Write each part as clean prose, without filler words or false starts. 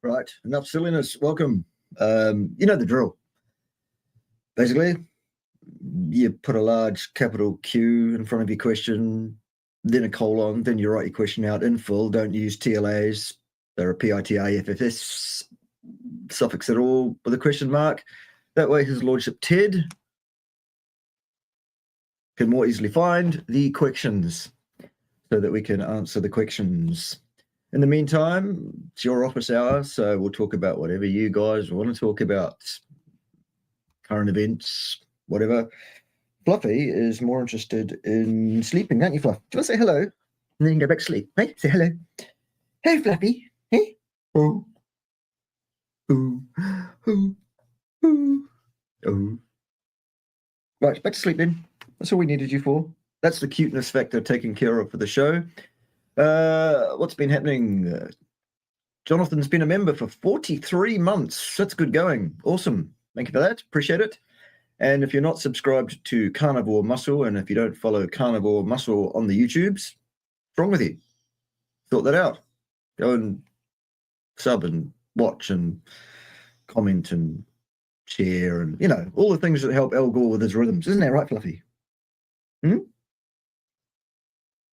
Right, enough silliness. Welcome. You know the drill. Basically, you put a large capital Q in front of your question, then a colon, then you write your question out in full. Don't use TLAs. They're a PITIFFS suffix at all with a question mark. That way his lordship Ted can more easily find the questions so that we can answer the questions. In the meantime, it's your office hour, so we'll talk about whatever you guys want to talk about. Current events, whatever. Fluffy is more interested in sleeping, aren't you, Fluff? Do you want to say hello? And then go back to sleep. Hey, say hello. Hey, Fluffy. Hey. Oh. Ooh. Ooh. Ooh. Ooh. Right, back to sleep then. That's all we needed you for. That's the cuteness factor taken care of for the show. What's been happening? Jonathan's been a member for 43 months. That's good going. Awesome. Thank you for that. Appreciate it. And if you're not subscribed to Carnivore Muscle, and if you don't follow Carnivore Muscle on the YouTubes, what's wrong with you? Sort that out. Go and sub and watch and comment and share and, you know, all the things that help Al Gore with his rhythms. Isn't that right, Fluffy?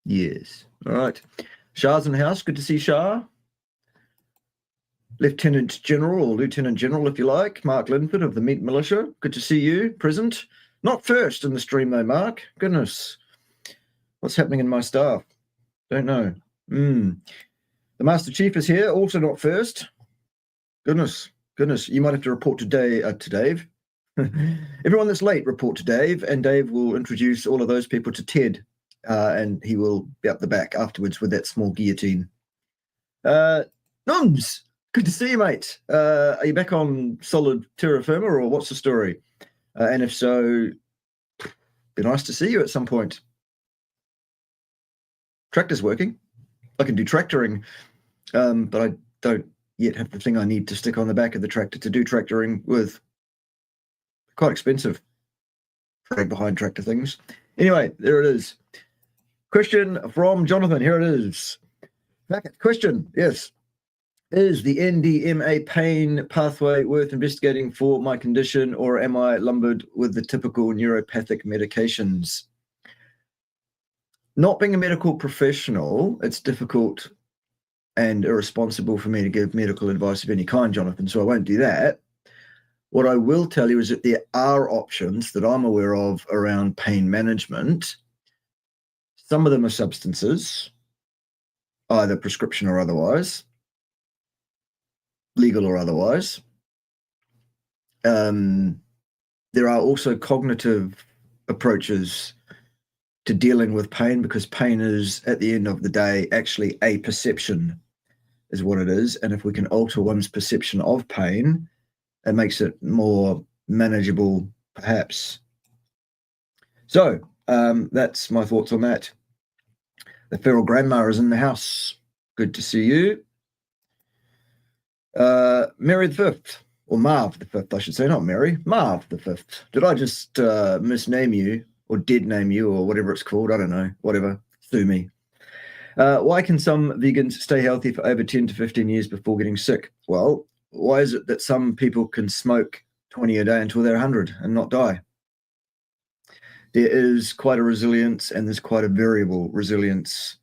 Yes. All right. Shah's in the house. Good to see Shah. Lieutenant General, or Lieutenant General, if you like, Mark Linford of the Meat Militia. Good to see you, present. Not first in the stream, though, Mark. Goodness. What's happening in my staff? Don't know. The Master Chief is here, also not first. Goodness. You might have to report to Dave. Everyone that's late, report to Dave, and Dave will introduce all of those people to Ted, and he will be up the back afterwards with that small guillotine. Nums! Good to see you, mate. Are you back on solid terra firma, or what's the story? And if so, be nice to see you at some point. Tractor's working. I can do tractoring, but I don't yet have the thing I need to stick on the back of the tractor to do tractoring with. Quite expensive. Drag behind tractor things. Anyway, there it is. Question from Jonathan. Here it is. Question, yes. Is the NDMA pain pathway worth investigating for my condition, or am I lumbered with the typical neuropathic medications? Not being a medical professional, it's difficult and irresponsible for me to give medical advice of any kind, Jonathan, so I won't do that. What I will tell you is that there are options that I'm aware of around pain management. Some of them are substances, either prescription or otherwise, legal or otherwise. There are also cognitive approaches to dealing with pain, because pain is, at the end of the day, actually a perception is what it is. And if we can alter one's perception of pain, it makes it more manageable, perhaps. So that's my thoughts on that. The feral grandma is in the house. Good to see you. Mary the Fifth, or Marv the Fifth, I should say, not Mary, Marv the Fifth. Did I just misname you, or dead name you, or whatever it's called? I don't know. Whatever. Sue me. Why can some vegans stay healthy for over 10 to 15 years before getting sick? Well, why is it that some people can smoke 20 a day until they're 100 and not die? There is quite a resilience, and there's quite a variable resilience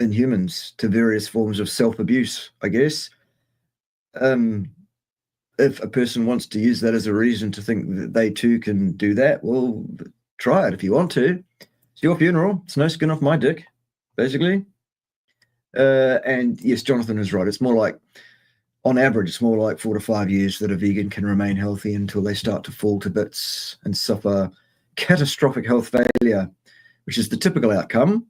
in humans to various forms of self-abuse, I guess. If a person wants to use that as a reason to think that they too can do that, well, try it if you want to. It's your funeral. It's no skin off my dick, basically. And yes, Jonathan is right. It's more like, on average, it's more like 4 to 5 years that a vegan can remain healthy until they start to fall to bits and suffer catastrophic health failure, which is the typical outcome.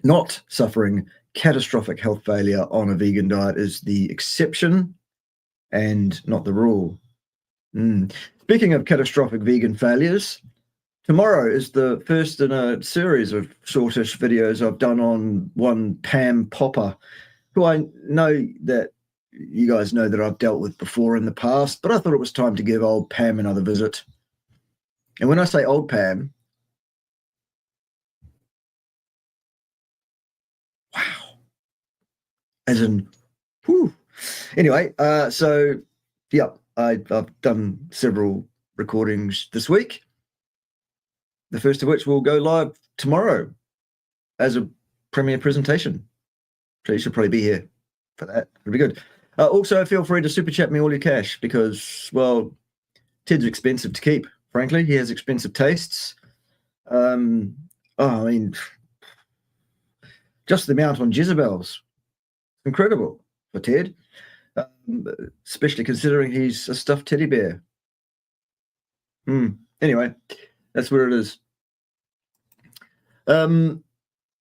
Not suffering catastrophic health failure on a vegan diet is the exception and not the rule. Speaking of catastrophic vegan failures, tomorrow is the first in a series of shortish videos I've done on one Pam Popper, who I know that you guys know that I've dealt with before in the past, but I thought it was time to give old Pam another visit. And when I say old Pam, as in, whew. Anyway, so yeah, I've done several recordings this week. The first of which will go live tomorrow as a premiere presentation. So you should probably be here for that. It'll be good. Also, feel free to super chat me all your cash because, well, Ted's expensive to keep, frankly. He has expensive tastes. I mean, just the amount on Jezebel's incredible for Ted, especially considering he's a stuffed teddy bear. Anyway, that's where it is.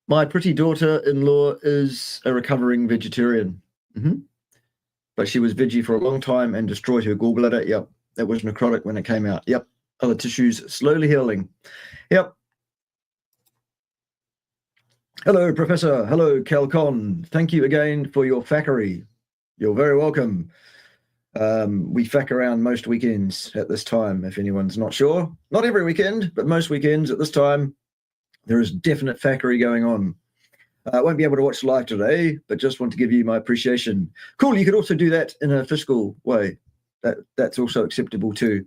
My pretty daughter-in-law is a recovering vegetarian. But she was veggie for a long time and destroyed her gallbladder. Yep. That was necrotic when it came out. Yep. Other tissues slowly healing. Yep. Hello, Professor. Hello, Calcon. Thank you again for your fackery. You're very welcome. We fack around most weekends at this time, if anyone's not sure. Not every weekend, but most weekends at this time, there is definite fackery going on. I won't be able to watch live today, but just want to give you my appreciation. Cool, you could also do that in a fiscal way. That's also acceptable too.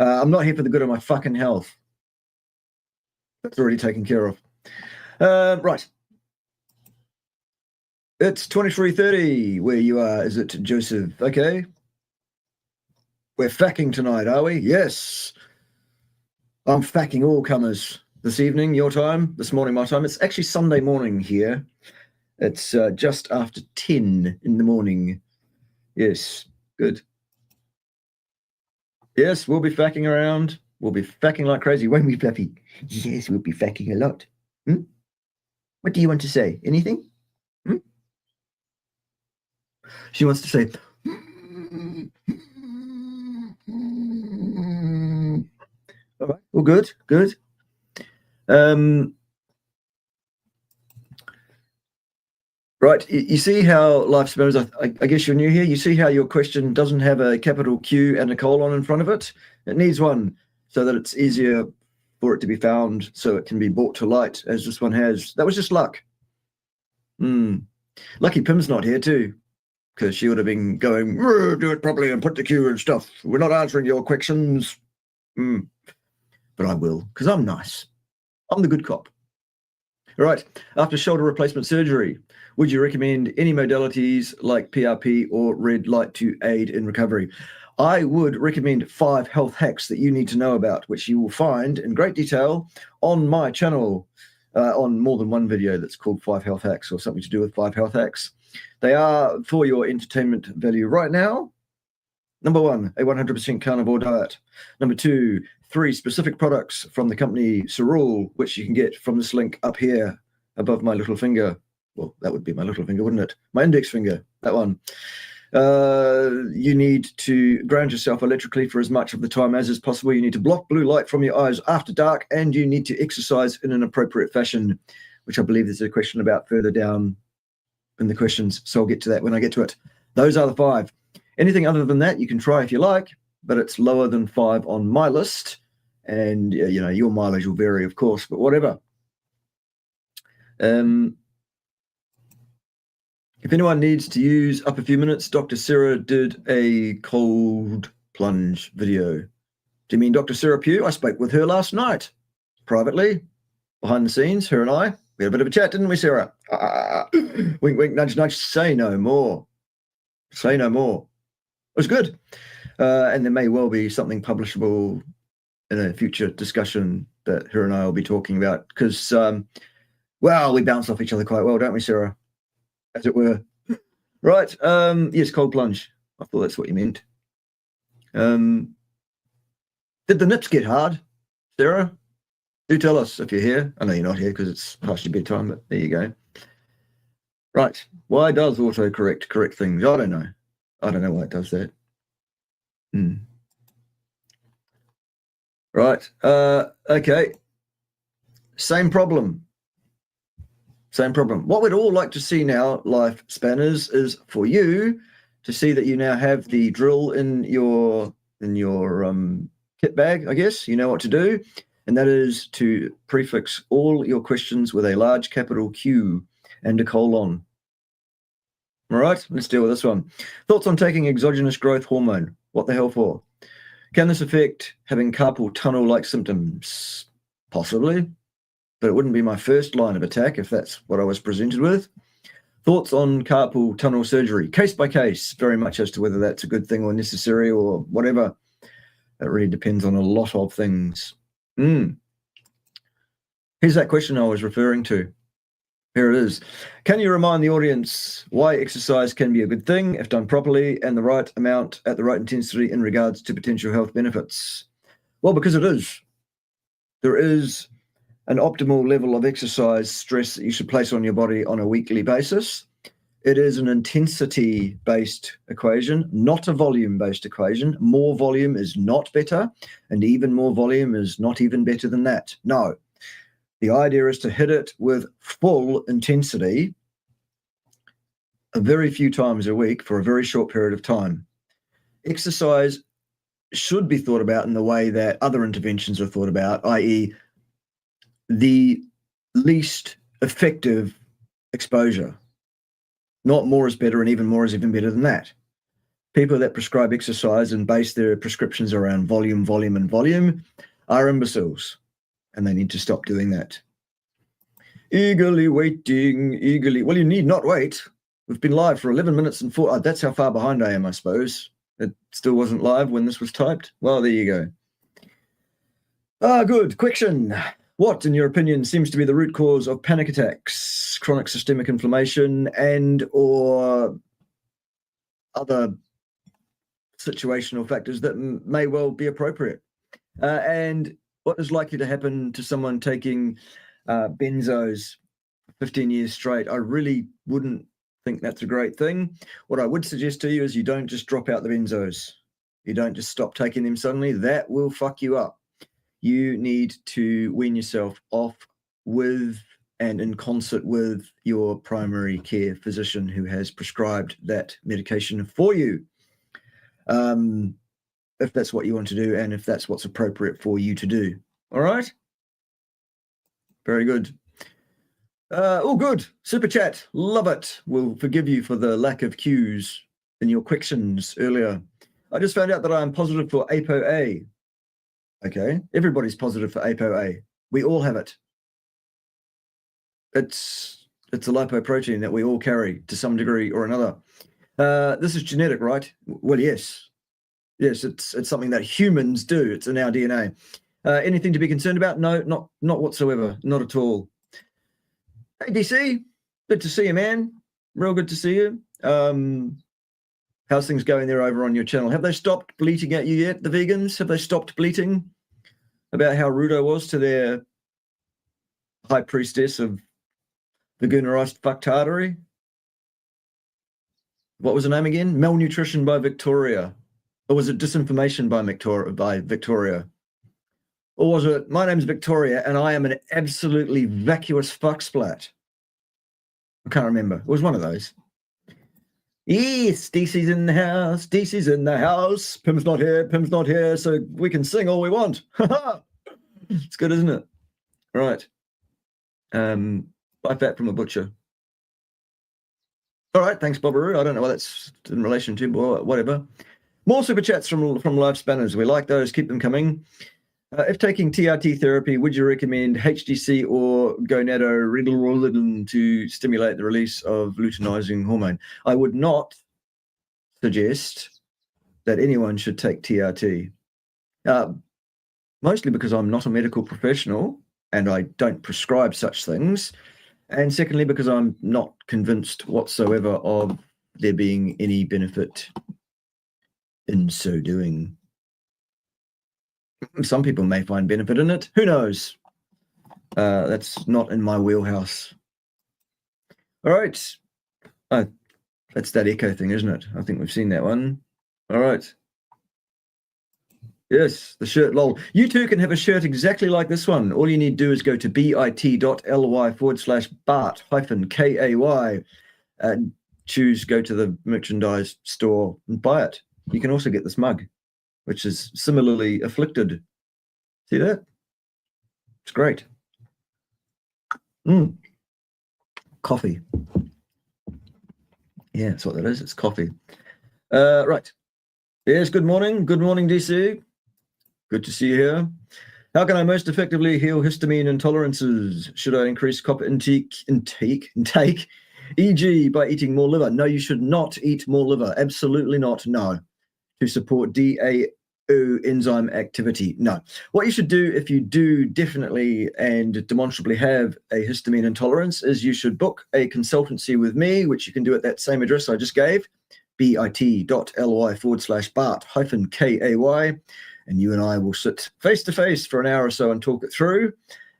I'm not here for the good of my fucking health. That's already taken care of. Right. It's 23:30 where you are. Is it, Joseph? Okay. We're facking tonight, are we? Yes. I'm facking all comers. This evening, your time, this morning, my time. It's actually Sunday morning here. It's just after 10 in the morning. Yes, good. Yes, we'll be facking around. We'll be facking like crazy. Won't we, Fluffy? Yes, we'll be facking a lot. What do you want to say? Anything? She wants to say... All right, well, good, good. Right, you see how life spans. I guess you're new here. You see how your question doesn't have a capital Q and a colon in front of it? It needs one so that it's easier for it to be found, so it can be brought to light, as this one has. That was just luck. Lucky Pim's not here too, because she would have been going, do it properly and put the Q and stuff. We're not answering your questions. But I will, because I'm nice. I'm the good cop. All right, after shoulder replacement surgery, would you recommend any modalities like PRP or red light to aid in recovery? I would recommend 5 health hacks that you need to know about, which you will find in great detail on my channel, on more than one video that's called 5 health hacks or something to do with 5 health hacks. They are for your entertainment value right now. Number 1, a 100% carnivore diet. Number 2, 3 specific products from the company Cerule, which you can get from this link up here above my little finger. Well, that would be my little finger, wouldn't it? My index finger, that one. You need to ground yourself electrically for as much of the time as is possible. You need to block blue light from your eyes after dark, and you need to exercise in an appropriate fashion, which I believe there's a question about further down in the questions, so I'll get to that when I get to it. Those are the 5. Anything other than that, you can try if you like, but it's lower than 5 on my list. And, you know, your mileage will vary, of course, but whatever. If anyone needs to use up a few minutes, Dr. Sarah did a cold plunge video. Do you mean Dr. Sarah Pugh? I spoke with her last night, privately, behind the scenes, her and I. We had a bit of a chat, didn't we, Sarah? Wink, wink, nudge, nudge, say no more. Say no more. It was good. And there may well be something publishable in a future discussion that her and I will be talking about because, well, we bounce off each other quite well, don't we, Sarah? As it were. Right. Yes, cold plunge. I thought that's what you meant. Did the nips get hard, Sarah? Do tell us if you're here. I know you're not here because it's past your bedtime, but there you go. Right. Why does autocorrect correct things? I don't know. I don't know why it does that. Right. Okay. Same problem. Same problem. What we'd all like to see now, life spanners, is for you to see that you now have the drill in your kit bag, I guess. You know what to do. And that is to prefix all your questions with a large capital Q and a colon. All right, let's deal with this one. Thoughts on taking exogenous growth hormone? What the hell for? Can this affect having carpal tunnel-like symptoms? Possibly, but it wouldn't be my first line of attack if that's what I was presented with. Thoughts on carpal tunnel surgery? Case by case, very much as to whether that's a good thing or necessary or whatever. It really depends on a lot of things. Here's that question I was referring to. Here it is. Can you remind the audience why exercise can be a good thing if done properly and the right amount at the right intensity in regards to potential health benefits? Well, because it is. There is an optimal level of exercise stress that you should place on your body on a weekly basis. It is an intensity-based equation, not a volume-based equation. More volume is not better, and even more volume is not even better than that. No. The idea is to hit it with full intensity a very few times a week for a very short period of time. Exercise should be thought about in the way that other interventions are thought about, i.e. the least effective exposure. Not more is better, and even more is even better than that. People that prescribe exercise and base their prescriptions around volume, volume, and volume are imbeciles, and they need to stop doing that. Eagerly waiting, eagerly. Well, you need not wait. We've been live for 11 minutes and 4. That's how far behind I am, I suppose. It still wasn't live when this was typed. Well, there you go. Good. Question. What, in your opinion, seems to be the root cause of panic attacks, chronic systemic inflammation, and or other situational factors that may well be appropriate? And what is likely to happen to someone taking benzos 15 years straight? I really wouldn't think that's a great thing. What I would suggest to you is you don't just drop out the benzos. You don't just stop taking them suddenly. That will fuck you up. You need to wean yourself off with and in concert with your primary care physician who has prescribed that medication for you. If that's what you want to do and if that's what's appropriate for you to do. All right? Very good. Oh, good. Super chat. Love it. We'll forgive you for the lack of cues in your questions earlier. I just found out that I'm positive for ApoA. Okay. Everybody's positive for ApoA. We all have it. It's a lipoprotein that we all carry to some degree or another. This is genetic, right? Well, yes. Yes, it's something that humans do. It's in our DNA. Anything to be concerned about? No, not whatsoever. Not at all. Hey, DC, good to see you, man. Real good to see you. How's things going there over on your channel? Have they stopped bleating at you yet, the vegans? Have they stopped bleating about how rude I was to their high priestess of veganerized fucktardery? What was her name again? Malnutrition by Victoria. Or was it disinformation by Victoria? Or was it, my name's Victoria and I am an absolutely vacuous fucksplat? I can't remember. It was one of those. Yes, DC's in the house. DC's in the house. Pim's not here, so we can sing all we want. It's good, isn't it? All right. Buy fat from a butcher. All right, thanks, Bobberoo. I don't know what that's in relation to, but whatever. More super chats from live spanners. We like those. Keep them coming. If taking TRT therapy, would you recommend HDC or gonadotropin to stimulate the release of luteinizing hormone? I would not suggest that anyone should take TRT, mostly because I'm not a medical professional and I don't prescribe such things, and secondly because I'm not convinced whatsoever of there being any benefit in so doing. Some people may find benefit in it. Who knows? That's not in my wheelhouse. All right. That's that echo thing, isn't it? I think we've seen that one. All right. Yes, the shirt, lol. You too can have a shirt exactly like this one. All you need to do is go to bit.ly/Bart-KAY and go to the merchandise store and buy it. You can also get this mug, which is similarly afflicted. See that? It's great. Coffee. Yeah, that's what that is. It's coffee. Right. Yes, good morning. Good morning, DC. Good to see you here. How can I most effectively heal histamine intolerances? Should I increase copper intake, e.g. by eating more liver? No, you should not eat more liver. Absolutely not. No. To support DAO enzyme activity. No. What you should do if you do definitely and demonstrably have a histamine intolerance is you should book a consultancy with me, which you can do at that same address I just gave, bit.ly/Bart-KAY, and you and I will sit face-to-face for an hour or so and talk it through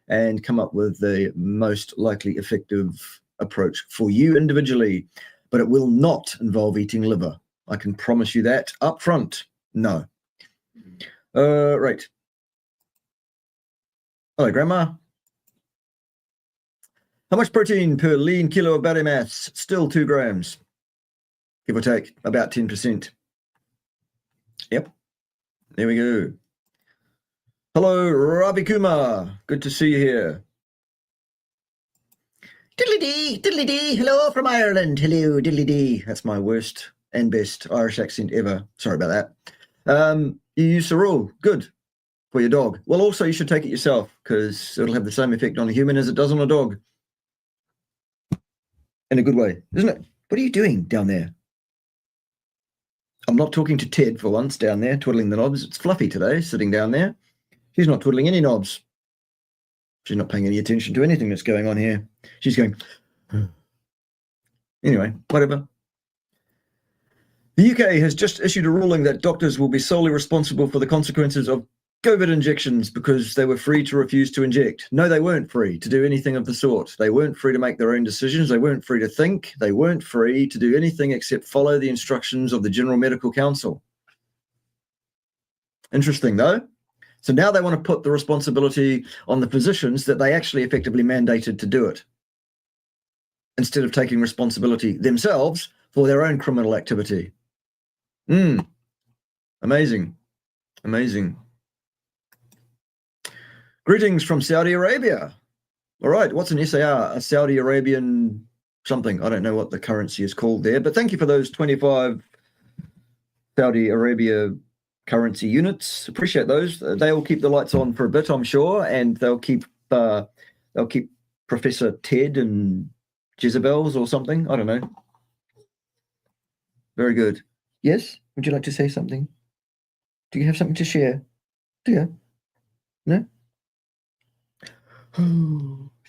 and come up with the most likely effective approach for you individually. But it will not involve eating liver. I can promise you that up front. No. Right. Hello, Grandma. How much protein per lean kilo of body mass? Still 2 grams, give or take, about 10%. Yep. There we go. Hello, Ravi Kumar. Good to see you here. Diddly-dee, diddly-dee. Hello from Ireland. Hello, diddly-dee. That's my worst and best Irish accent ever. Sorry about that. You use Cerule. Good. For your dog. Well, also you should take it yourself because it'll have the same effect on a human as it does on a dog. In a good way, isn't it? What are you doing down there? I'm not talking to Ted for once down there, twiddling the knobs. It's Fluffy today, sitting down there. She's not twiddling any knobs. She's not paying any attention to anything that's going on here. She's going... Anyway, whatever. The UK has just issued a ruling that doctors will be solely responsible for the consequences of COVID injections because they were free to refuse to inject. No, they weren't free to do anything of the sort. They weren't free to make their own decisions. They weren't free to think. They weren't free to do anything except follow the instructions of the General Medical Council. Interesting, though. So now they want to put the responsibility on the physicians that they actually effectively mandated to do it, instead of taking responsibility themselves for their own criminal activity. Amazing. Amazing. Greetings from Saudi Arabia. All right, what's an SAR? A Saudi Arabian something. I don't know what the currency is called there, but thank you for those 25 Saudi Arabia currency units. Appreciate those. They'll keep the lights on for a bit, I'm sure, and they'll keep Professor Ted and Jezebels or something. I don't know. Very good. Yes? Would you like to say something? Do you have something to share? Do you? No?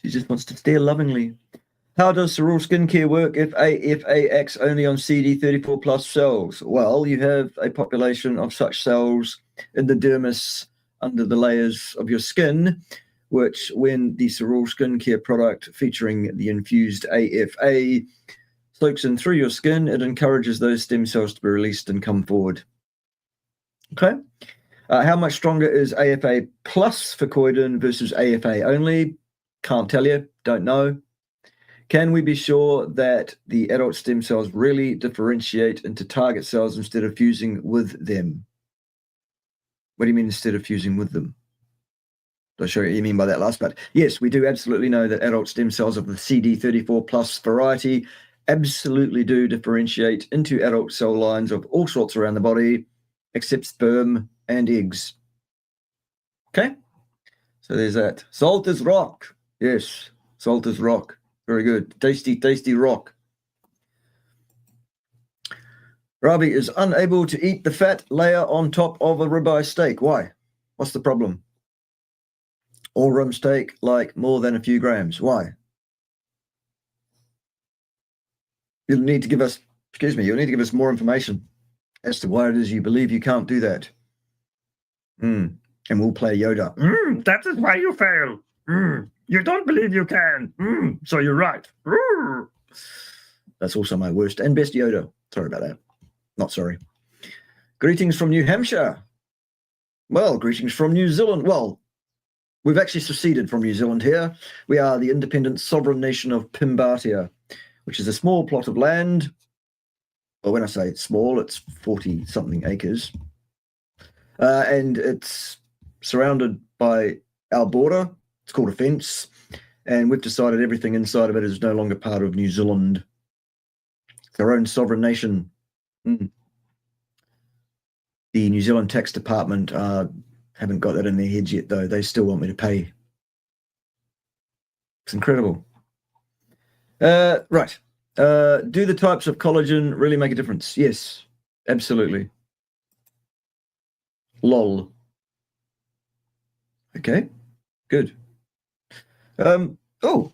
She just wants to stare lovingly. How does Cerule skincare work if AFA acts only on CD34 plus cells? Well, you have a population of such cells in the dermis under the layers of your skin, which when the Cerule skincare product featuring the infused AFA soaks in through your skin, it encourages those stem cells to be released and come forward. Okay. How much stronger is AFA plus Fucoidin versus AFA only? Can't tell you. Don't know. Can we be sure that the adult stem cells really differentiate into target cells instead of fusing with them? What do you mean instead of fusing with them? I'll show you what you mean by that last part. Yes, we do absolutely know that adult stem cells of the CD34 plus variety absolutely do differentiate into adult cell lines of all sorts around the body, except sperm and eggs. Okay, so there's that. Salt is rock. Yes, salt is rock. Very good. Tasty, tasty rock. Ravi is unable to eat the fat layer on top of a ribeye steak. Why? What's the problem? All rim steak, like more than a few grams. Why? You'll need to give us, you'll need to give us more information as to why it is you believe you can't do that. And we'll play Yoda. That is why you fail. You don't believe you can. So you're right. That's also my worst and best Yoda. Sorry about that. Not sorry. Greetings from New Hampshire. Well, greetings from New Zealand. Well, we've actually seceded from New Zealand here. We are the independent sovereign nation of Pimbatia, which is a small plot of land. Well, when I say it's small, it's 40-something acres. And it's surrounded by our border. It's called a fence. And we've decided everything inside of it is no longer part of New Zealand. It's our own sovereign nation. The New Zealand Tax Department haven't got that in their heads yet, though. They still want me to pay. It's incredible. Right. Do the types of collagen really make a difference? Yes, absolutely. Lol. Okay, good. Oh,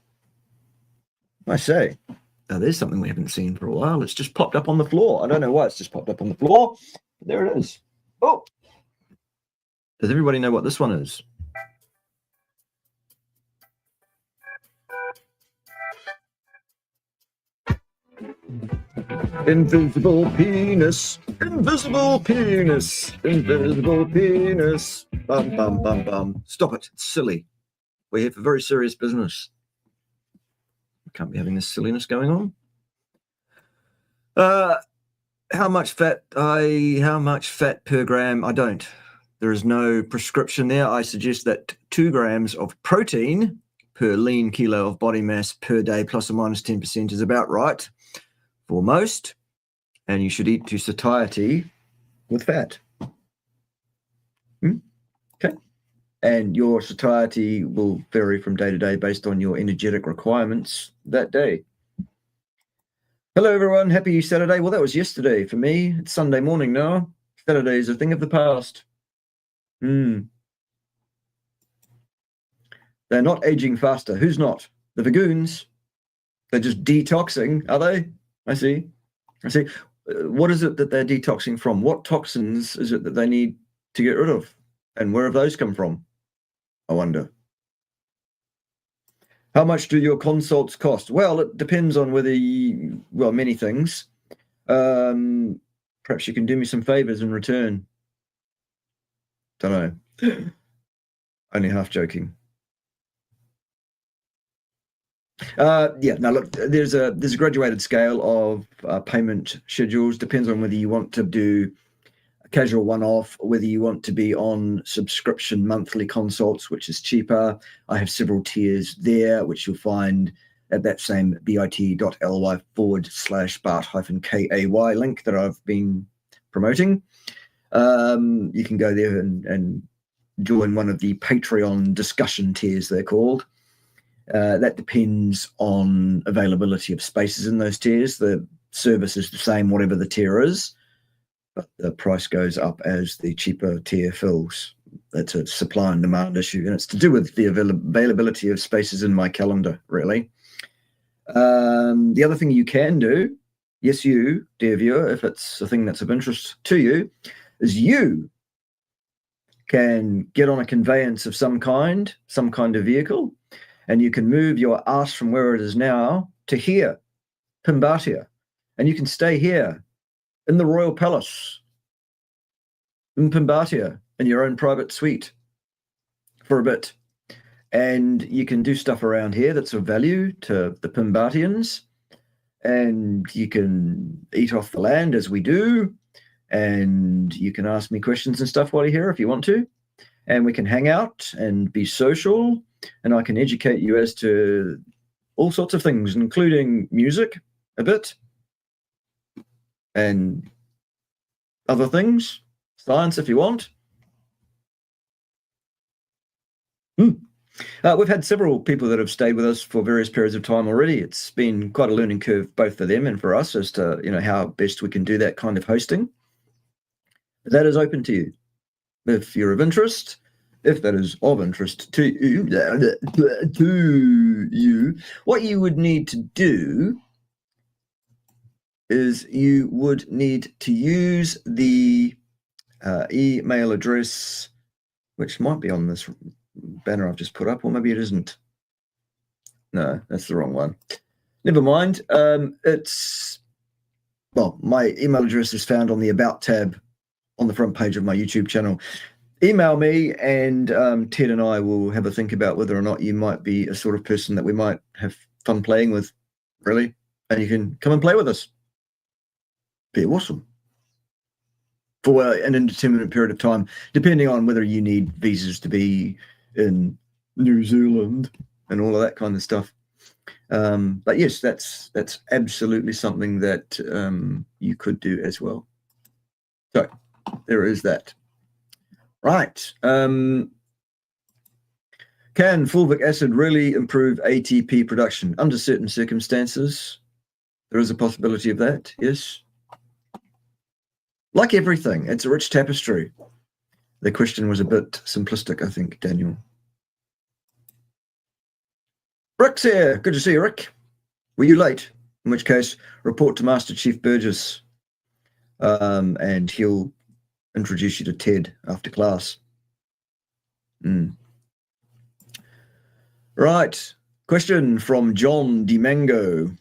I say, there's something we haven't seen for a while. It's just popped up on the floor. I don't know why it's just popped up on the floor, but there it is. Oh, does everybody know what this one is? Invisible penis, invisible penis, invisible penis. Bum, bum, bum, bum. Stop it. It's silly. We're here for very serious business. We can't be having this silliness going on. How much fat per gram? I don't. There is no prescription there. I suggest that 2 grams of protein per lean kilo of body mass per day, plus or minus 10%, is about right for most. And you should eat to satiety with fat. Okay. And your satiety will vary from day to day based on your energetic requirements that day. Hello, everyone. Happy Saturday. Well, that was yesterday for me. It's Sunday morning now. Saturday is a thing of the past. They're not aging faster. Who's not? The Vagoons. They're just detoxing, are they? I see. What is it that they're detoxing from? What toxins is it that they need to get rid of? And where have those come from? I wonder. How much do your consults cost? Well, it depends on whether many things. Perhaps you can do me some favors in return. Don't know. Only half joking. Look, there's a graduated scale of payment schedules. Depends on whether you want to do a casual one-off, or whether you want to be on subscription monthly consults, which is cheaper. I have several tiers there, which you'll find at that same bit.ly/Bart-KAY link that I've been promoting. You can go there and join one of the Patreon discussion tiers, they're called. That depends on availability of spaces in those tiers. The service is the same, whatever the tier is, but the price goes up as the cheaper tier fills. That's a supply and demand issue, and it's to do with the availability of spaces in my calendar, really. The other thing you can do, yes, you, dear viewer, if it's a thing that's of interest to you, is you can get on a conveyance of some kind of vehicle, and you can move your ass from where it is now to here, Pimbatia, and you can stay here in the Royal Palace in Pimbatia in your own private suite for a bit. And you can do stuff around here that's of value to the Pimbatians, and you can eat off the land as we do, and you can ask me questions and stuff while you're here if you want to, and we can hang out and be social, and I can educate you as to all sorts of things, including music a bit, and other things, science if you want. We've had several people that have stayed with us for various periods of time already. It's been quite a learning curve, both for them and for us, as to how best we can do that kind of hosting. But that is open to you. If you're of interest, if that is of interest to you, what you would need to do is you would need to use the email address, which might be on this banner I've just put up, or maybe it isn't. No, that's the wrong one. Never mind. My email address is found on the About tab on the front page of my YouTube channel. Email me, and Ted and I will have a think about whether or not you might be a sort of person that we might have fun playing with, really, and you can come and play with us. Be awesome. For an indeterminate period of time, depending on whether you need visas to be in New Zealand and all of that kind of stuff. But yes, that's absolutely something that you could do as well. So there is that. Right. Can fulvic acid really improve ATP production under certain circumstances? There is a possibility of that, yes. Like everything, it's a rich tapestry. The question was a bit simplistic, I think, Daniel. Rick's here. Good to see you, Rick. Were you late? In which case, report to Master Chief Burgess, and he'll introduce you to Ted after class. Right. Question from John DeMango.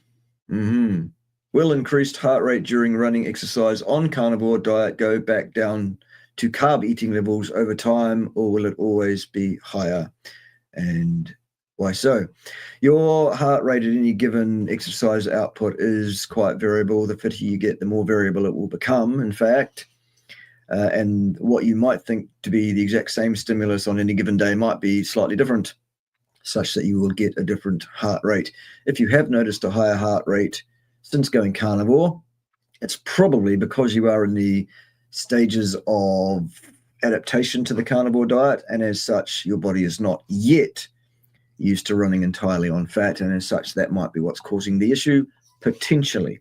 Will increased heart rate during running exercise on carnivore diet go back down to carb eating levels over time, or will it always be higher? And why so? Your heart rate at any given exercise output is quite variable. The fitter you get, the more variable it will become, in fact. And what you might think to be the exact same stimulus on any given day might be slightly different, such that you will get a different heart rate. If you have noticed a higher heart rate since going carnivore, it's probably because you are in the stages of adaptation to the carnivore diet, and as such, your body is not yet used to running entirely on fat, and as such, that might be what's causing the issue, potentially.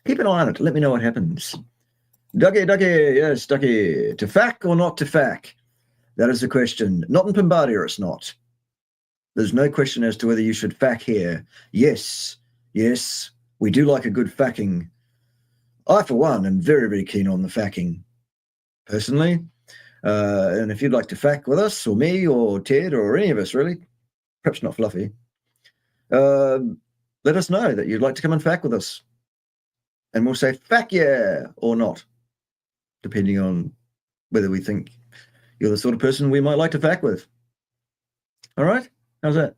Keep an eye on it. Let me know what happens. Ducky, yes, Ducky. To FAC or not to FAC? That is the question. Not in Pimbardia, it's not. There's no question as to whether you should FAC here. Yes, we do like a good FACing. I, for one, am very, very keen on the FACing, personally. And if you'd like to FAC with us, or me, or Ted, or any of us, really, perhaps not Fluffy, let us know that you'd like to come and FAC with us. And we'll say FAC yeah or not, depending on whether we think you're the sort of person we might like to FAC with. All right? How's that?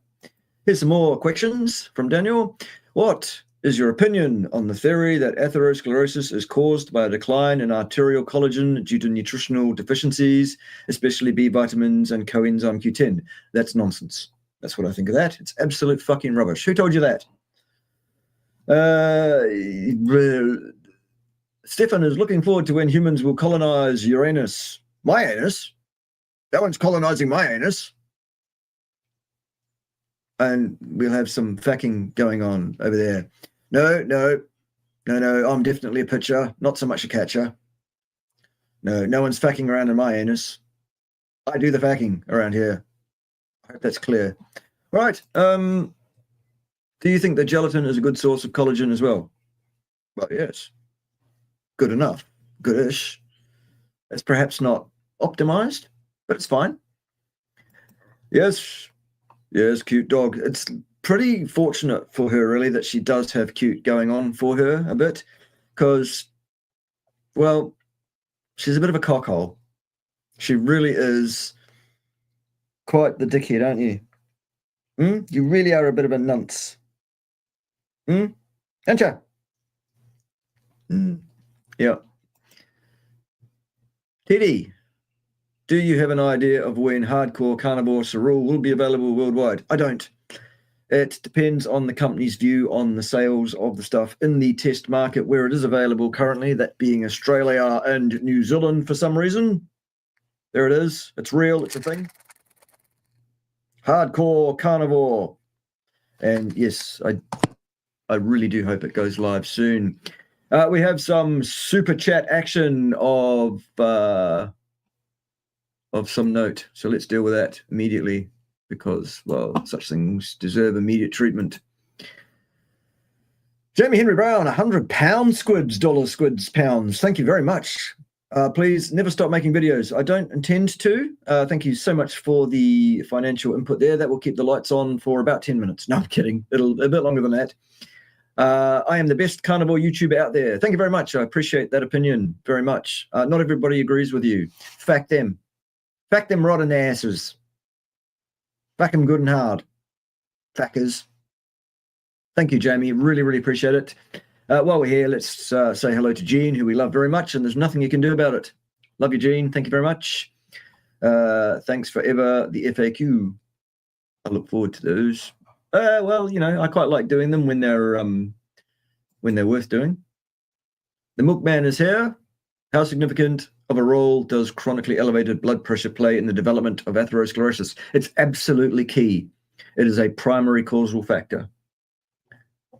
Here's some more questions from Daniel. What is your opinion on the theory that atherosclerosis is caused by a decline in arterial collagen due to nutritional deficiencies, especially B vitamins and coenzyme Q10? That's nonsense. That's what I think of that. It's absolute fucking rubbish. Who told you that? Stefan is looking forward to when humans will colonize Uranus. My anus? That one's colonizing my anus. And we'll have some FACing going on over there. No, I'm definitely a pitcher, not so much a catcher. No one's FACing around in my anus. I do the FACing around here. I hope that's clear. Right. Do you think that gelatin is a good source of collagen as well? Well, yes. Good enough. Goodish. It's perhaps not optimized, but it's fine. Yes, cute dog. It's pretty fortunate for her, really, that she does have cute going on for her a bit, because, well, she's a bit of a cockhole. She really is quite the dickhead, aren't you? You really are a bit of a nunce. Aren't you? Yeah. Teddy, do you have an idea of when hardcore carnivore cereal will be available worldwide? I don't. It depends on the company's view on the sales of the stuff in the test market where it is available currently, that being Australia and New Zealand for some reason. There it is. It's real. It's a thing. Hardcore carnivore. And yes, I really do hope it goes live soon. We have some super chat action of some note. So let's deal with that immediately, because, well, such things deserve immediate treatment. Jamie Henry Brown, £100 squids, dollars, squids, pounds. Thank you very much. Please never stop making videos. I don't intend to. Thank you so much for the financial input there. That will keep the lights on for about 10 minutes. No, I'm kidding. It'll a bit longer than that. I am the best carnivore YouTuber out there. Thank you very much. I appreciate that opinion very much. Not everybody agrees with you. Fact them. Fact them right in the asses. Fact them good and hard. Fackers. Thank you, Jamie. Really, really appreciate it. While we're here, let's say hello to Jean, who we love very much, and there's nothing you can do about it. Love you, Jean. Thank you very much. Thanks forever, the FAQ. I look forward to those. Well, I quite like doing them when they're worth doing. The Milkman is here. How significant of a role does chronically elevated blood pressure play in the development of atherosclerosis? It's absolutely key. It is a primary causal factor.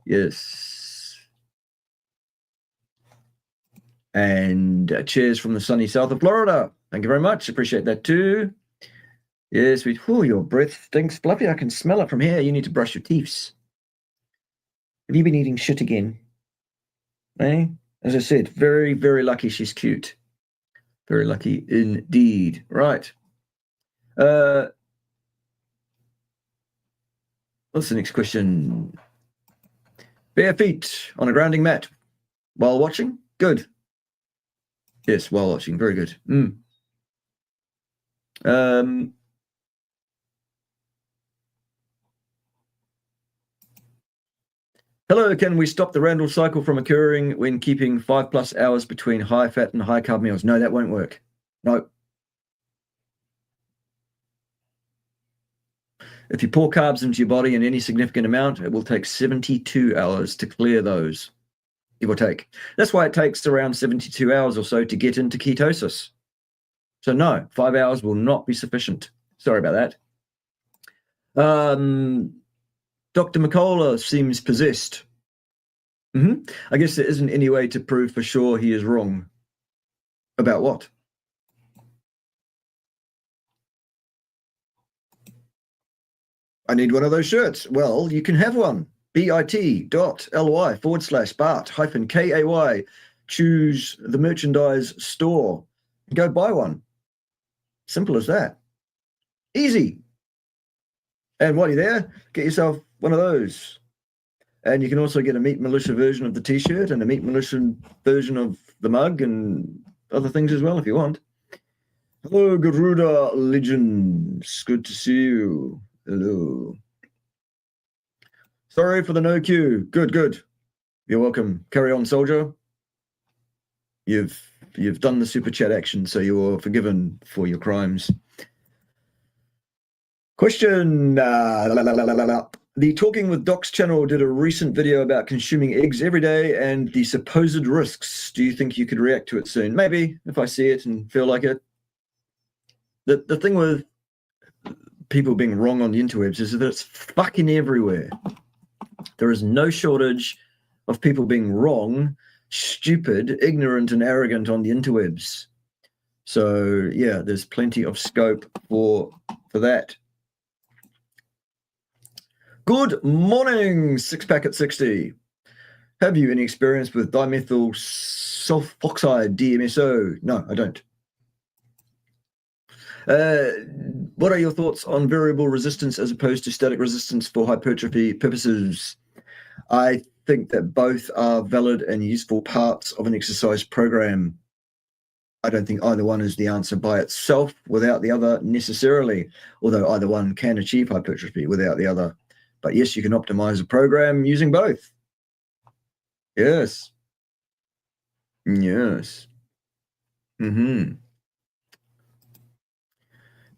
Yes. And cheers from the sunny south of Florida. Thank you very much. Appreciate that too. Yes, your breath stinks, Fluffy. I can smell it from here. You need to brush your teeth. Have you been eating shit again? Eh? As I said, very, very lucky she's cute. Very lucky indeed. Right. What's the next question? Bare feet on a grounding mat while watching? Good. Yes, while watching. Very good. Hello, can we stop the Randall cycle from occurring when keeping 5+ hours between high fat and high carb meals? No, that won't work. No. If you pour carbs into your body in any significant amount, it will take 72 hours to clear those, give or take. That's why it takes around 72 hours or so to get into ketosis. So no, 5 hours will not be sufficient. Sorry about that. Dr. McCullough seems possessed. I guess there isn't any way to prove for sure he is wrong. About what? I need one of those shirts. Well, you can have one. bit.ly/Bart-KAY. Choose the merchandise store. Go buy one. Simple as that. Easy. And while you're there, get yourself one of those. And you can also get a Meat Militia version of the t-shirt and a Meat Militia version of the mug and other things as well if you want. Hello, Garuda Legends. Good to see you. Hello. Sorry for the no queue. Good. You're welcome. Carry on, soldier. You've done the super chat action, so you're forgiven for your crimes. Question. The Talking with Docs channel did a recent video about consuming eggs every day and the supposed risks. Do you think you could react to it soon? Maybe, if I see it and feel like it. The thing with people being wrong on the interwebs is that it's fucking everywhere. There is no shortage of people being wrong, stupid, ignorant, and arrogant on the interwebs. So, yeah, there's plenty of scope for that. Good morning, 6-pack at 60. Have you any experience with dimethyl sulfoxide, DMSO? No, I don't. What are your thoughts on variable resistance as opposed to static resistance for hypertrophy purposes? I think that both are valid and useful parts of an exercise program. I don't think either one is the answer by itself without the other necessarily, although either one can achieve hypertrophy without the other. But yes, you can optimize a program using both. Yes.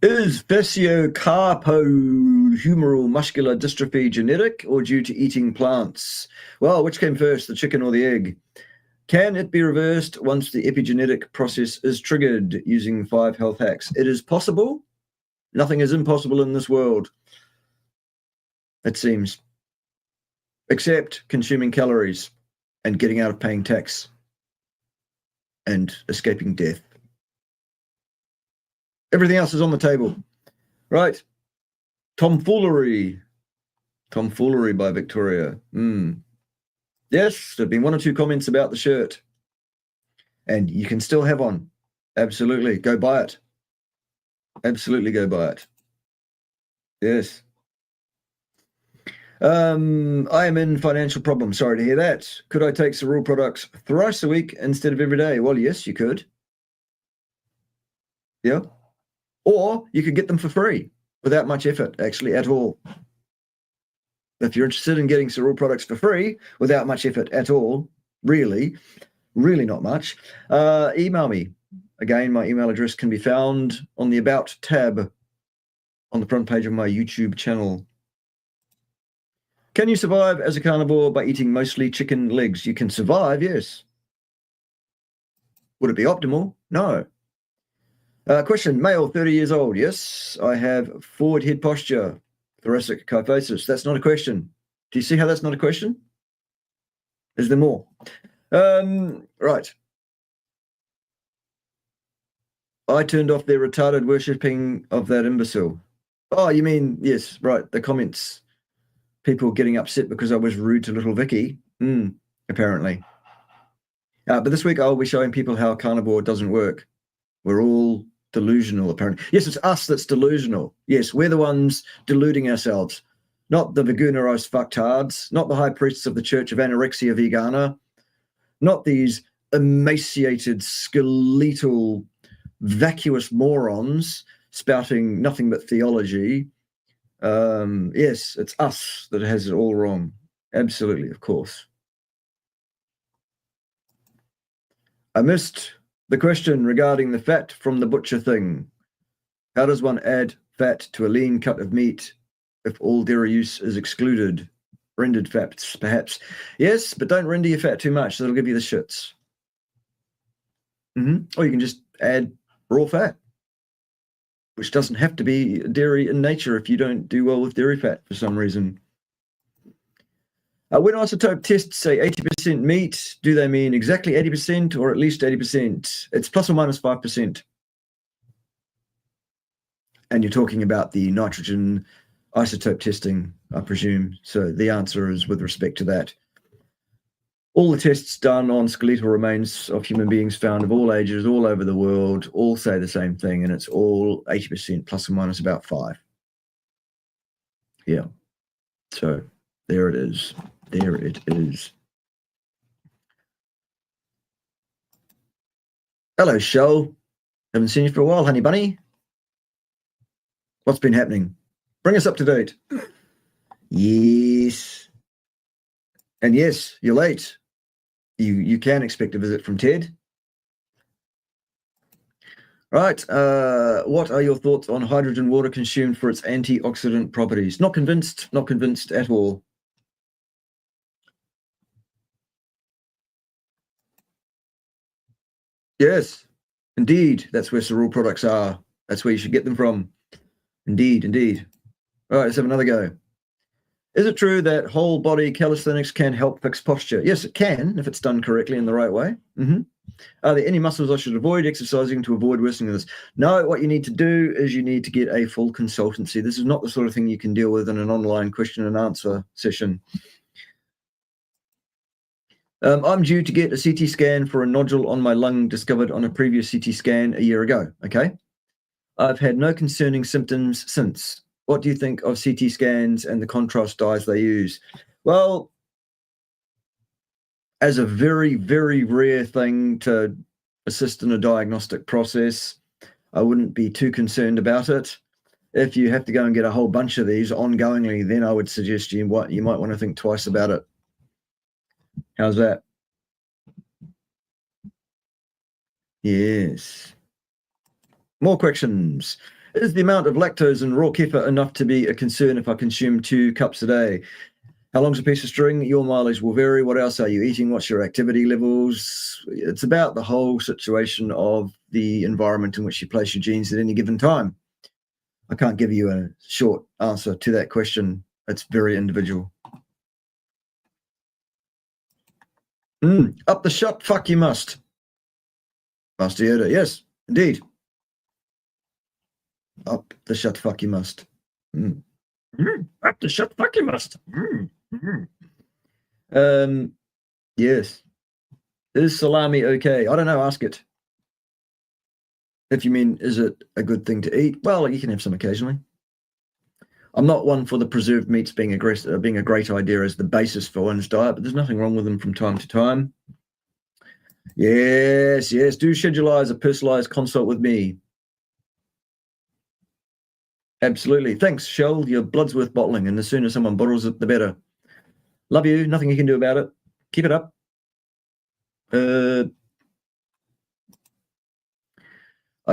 Is fasciocarpohumeral muscular dystrophy genetic or due to eating plants? Well, which came first, the chicken or the egg? Can it be reversed once the epigenetic process is triggered using 5 health hacks? It is possible. Nothing is impossible in this world, it seems, except consuming calories and getting out of paying tax and escaping death. Everything else is on the table. Right. Tomfoolery by Victoria. Yes, there have been 1 or 2 comments about the shirt. And you can still have one. Absolutely. Go buy it. Absolutely go buy it. Yes. I am in financial problems. Sorry to hear that. Could I take cereal products thrice a week instead of every day? Well, yes, you could. Yeah. Or you could get them for free without much effort, actually, at all. If you're interested in getting cereal products for free without much effort at all, really not much, email me. Again, my email address can be found on the About tab on the front page of my YouTube channel. Can you survive as a carnivore by eating mostly chicken legs? You can survive, yes. Would it be optimal? No. Question, male, 30 years old. Yes, I have forward head posture, thoracic kyphosis. That's not a question. Do you see how that's not a question? Is there more? Right. I turned off their retarded worshipping of that imbecile. Oh, you mean, yes, right, the comments. People getting upset because I was rude to little Vicky. Apparently. But this week I'll be showing people how carnivore doesn't work. We're all delusional, apparently. Yes, it's us that's delusional. Yes, we're the ones deluding ourselves. Not the veganerized fucktards, not the high priests of the Church of Anorexia Vegana, not these emaciated, skeletal, vacuous morons spouting nothing but theology. Yes, it's us that has it all wrong. Absolutely, of course. I missed the question regarding the fat from the butcher thing. How does one add fat to a lean cut of meat if all dairy use is excluded? Rendered fats, perhaps. Yes, but don't render your fat too much. That'll give you the shits. Or you can just add raw fat, which doesn't have to be dairy in nature if you don't do well with dairy fat for some reason. When Isotope tests say 80% meat, do they mean exactly 80% or at least 80%? It's plus or minus 5%. And you're talking about the nitrogen isotope testing, I presume. So the answer is with respect to that. All the tests done on skeletal remains of human beings found of all ages, all over the world, all say the same thing, and it's all 80% plus or minus about 5. Yeah. So there it is. There it is. Hello, Shell. Haven't seen you for a while, honey bunny. What's been happening? Bring us up to date. Yes. And yes, you're late. You can expect a visit from Ted. Right. What are your thoughts on hydrogen water consumed for its antioxidant properties? Not convinced. Not convinced at all. Yes, indeed. That's where cereal products are. That's where you should get them from. Indeed, indeed. All right, let's have another go. Is it true that whole body calisthenics can help fix posture? Yes, it can if it's done correctly in the right way. Are there any muscles I should avoid exercising to avoid worsening this? No, what you need to do is you need to get a full consultancy. This is not the sort of thing you can deal with in an online question and answer session. I'm due to get a CT scan for a nodule on my lung discovered on a previous CT scan a year ago. Okay. I've had no concerning symptoms since. What do you think of CT scans and the contrast dyes they use? Well, as a very, very rare thing to assist in a diagnostic process, I wouldn't be too concerned about it. If you have to go and get a whole bunch of these ongoingly, then I would suggest you might want to think twice about it. How's that? Yes. More questions. Is the amount of lactose in raw kefir enough to be a concern if I consume 2 cups a day? How long's a piece of string? Your mileage will vary. What else are you eating? What's your activity levels? It's about the whole situation of the environment in which you place your genes at any given time. I can't give you a short answer to that question. It's very individual. Up the shut, fuck you must. Master Yoda, yes, indeed. Up the shut, fuck you must. Up the shut, fuck you must. Yes. Is salami okay? I don't know, ask it. If you mean, is it a good thing to eat? Well, you can have some occasionally. I'm not one for the preserved meats being a great idea as the basis for one's diet, but there's nothing wrong with them from time to time. Yes, do scheduleize a personalized consult with me. Absolutely. Thanks, Shell. Your blood's worth bottling, and the sooner someone bottles it, the better. Love you. Nothing you can do about it. Keep it up. I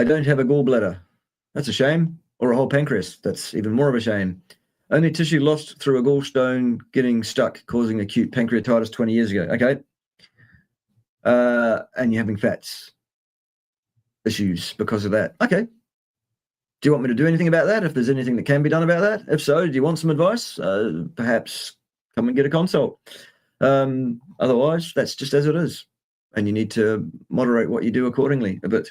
don't have a gallbladder. That's a shame. Or a whole pancreas. That's even more of a shame. Only tissue lost through a gallstone getting stuck, causing acute pancreatitis 20 years ago. Okay. And you're having fats issues because of that. Okay. Do you want me to do anything about that? If there's anything that can be done about that? If so, do you want some advice? Perhaps come and get a consult. Otherwise, that's just as it is. And you need to moderate what you do accordingly a bit.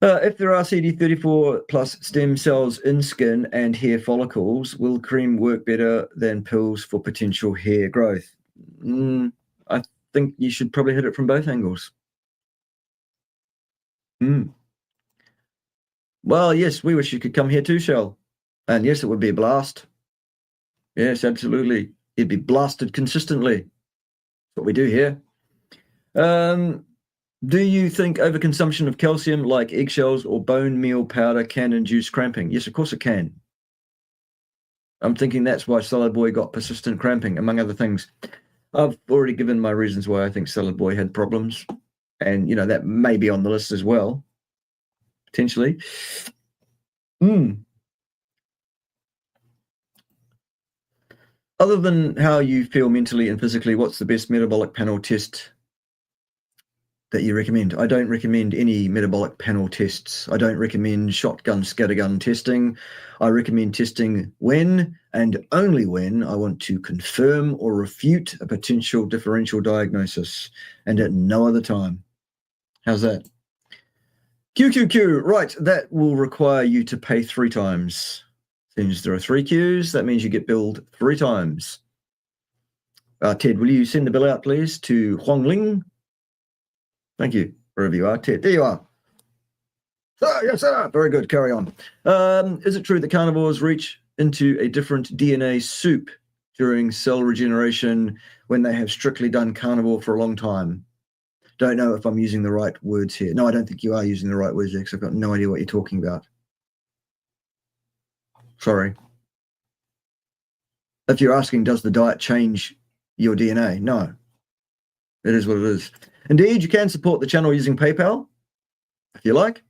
If there are CD34 plus stem cells in skin and hair follicles, will cream work better than pills for potential hair growth? I think you should probably hit it from both angles. Well, yes, we wish you could come here too, Shell. And yes, it would be a blast. Yes, absolutely. It'd be blasted consistently. That's what we do here. Do you think overconsumption of calcium like eggshells or bone meal powder can induce cramping? Yes, of course it can. I'm thinking that's why Salad Boy got persistent cramping, among other things. I've already given my reasons why I think Salad Boy had problems. And, that may be on the list as well, potentially. Other than how you feel mentally and physically, what's the best metabolic panel test that you recommend? I don't recommend any metabolic panel tests. I don't recommend shotgun scattergun testing. I recommend testing when and only when I want to confirm or refute a potential differential diagnosis, and at no other time. How's that? QQQ, right, that will require you to pay 3 times. Since there are 3 Qs, that means you get billed 3 times. Ted, will you send the bill out, please, to Huang Ling? Thank you, wherever you are. Ted, there you are. Sir, yes, sir. Very good, carry on. Is it true that carnivores reach into a different DNA soup during cell regeneration when they have strictly done carnivore for a long time? Don't know if I'm using the right words here. No, I don't think you are using the right words, because I've got no idea what you're talking about. Sorry. If you're asking, does the diet change your DNA? No. It is what it is. Indeed, you can support the channel using PayPal, if you like.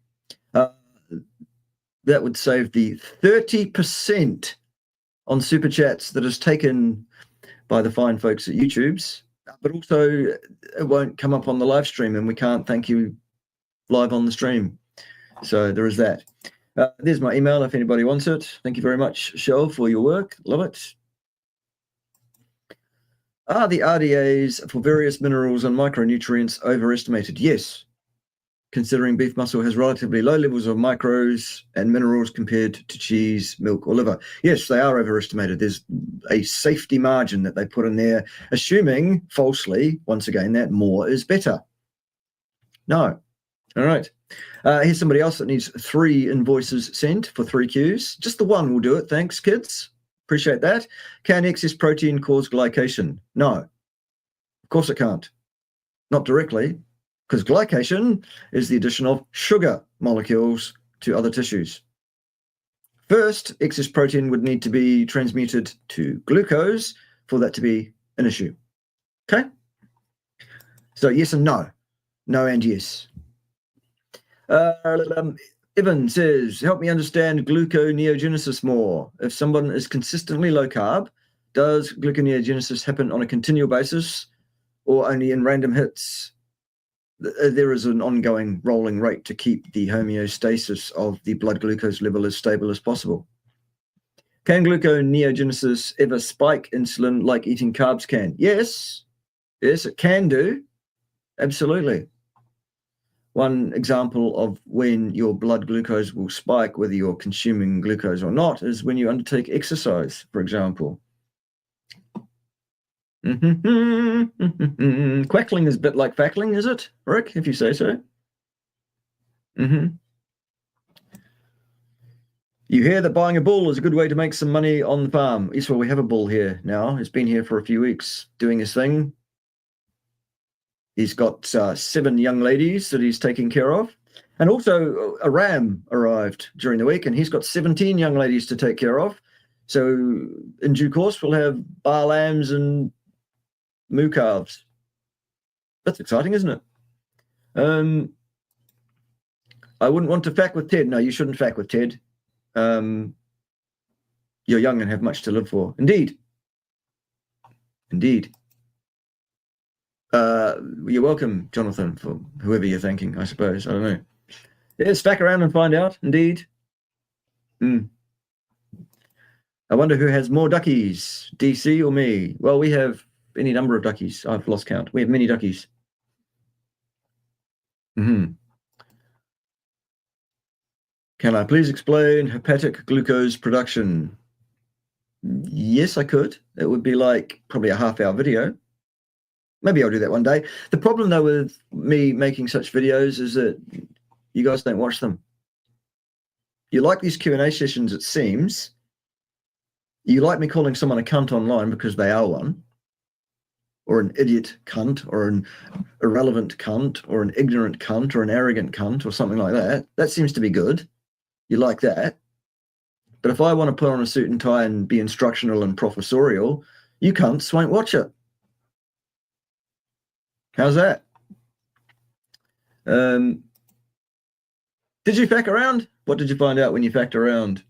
That would save the 30% on Super Chats that is taken by the fine folks at YouTube's, but also it won't come up on the live stream, and we can't thank you live on the stream. So there is that. There's my email if anybody wants it. Thank you very much, Shell, for your work. Love it. Are the RDAs for various minerals and micronutrients overestimated? Yes, considering beef muscle has relatively low levels of micros and minerals compared to cheese, milk, or liver. Yes, they are overestimated. There's a safety margin that they put in there, assuming, falsely, once again, that more is better. No. All right. Here's somebody else that needs 3 invoices sent for 3 Qs. Just the one will do it. Thanks, kids. Appreciate that. Can excess protein cause glycation? No. Of course it can't. Not directly, because glycation is the addition of sugar molecules to other tissues. First, excess protein would need to be transmuted to glucose for that to be an issue. Okay? So yes and no. No and yes. Evan says, help me understand gluconeogenesis more. If someone is consistently low carb, does gluconeogenesis happen on a continual basis or only in random hits? There is an ongoing rolling rate to keep the homeostasis of the blood glucose level as stable as possible. Can gluconeogenesis ever spike insulin like eating carbs can? Yes. Yes, it can do. Absolutely. One example of when your blood glucose will spike, whether you're consuming glucose or not, is when you undertake exercise, for example. Quackling is a bit like fackling, is it, Rick, if you say so? You hear that buying a bull is a good way to make some money on the farm. Yes, well, we have a bull here now. He's been here for a few weeks doing his thing. He's got 7 young ladies that he's taking care of. And also a ram arrived during the week, and he's got 17 young ladies to take care of. So in due course, we'll have bar lambs and moo calves. That's exciting, isn't it? I wouldn't want to fack with Ted. No, you shouldn't fack with Ted. you're young and have much to live for. Indeed. Indeed. You're welcome, Jonathan, for whoever you're thanking, I suppose. I don't know. Yeah, stack around and find out. Indeed. I wonder who has more duckies, DC or me? Well, we have any number of duckies. I've lost count. We have many duckies. Can I please explain hepatic glucose production? Yes, I could. It would be like probably a half-hour video. Maybe I'll do that one day. The problem, though, with me making such videos is that you guys don't watch them. You like these Q&A sessions, it seems. You like me calling someone a cunt online because they are one, or an idiot cunt, or an irrelevant cunt, or an ignorant cunt, or an arrogant cunt, or something like that. That seems to be good. You like that. But if I want to put on a suit and tie and be instructional and professorial, you cunts won't watch it. How's that? Did you fact around? What did you find out when you fact around?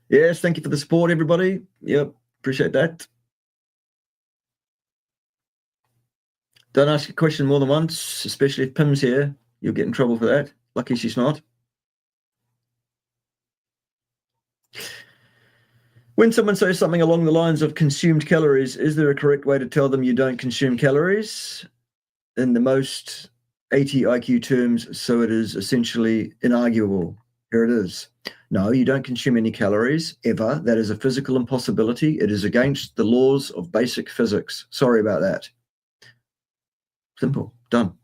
Yes, thank you for the support, everybody. Yep, appreciate that. Don't ask a question more than once, especially if Pim's here. You'll get in trouble for that. Lucky she's not. When someone says something along the lines of consumed calories, is there a correct way to tell them you don't consume calories? In the most 80 IQ terms, so it is essentially inarguable. Here it is. No, you don't consume any calories, ever. That is a physical impossibility. It is against the laws of basic physics. Sorry about that. Simple. Done.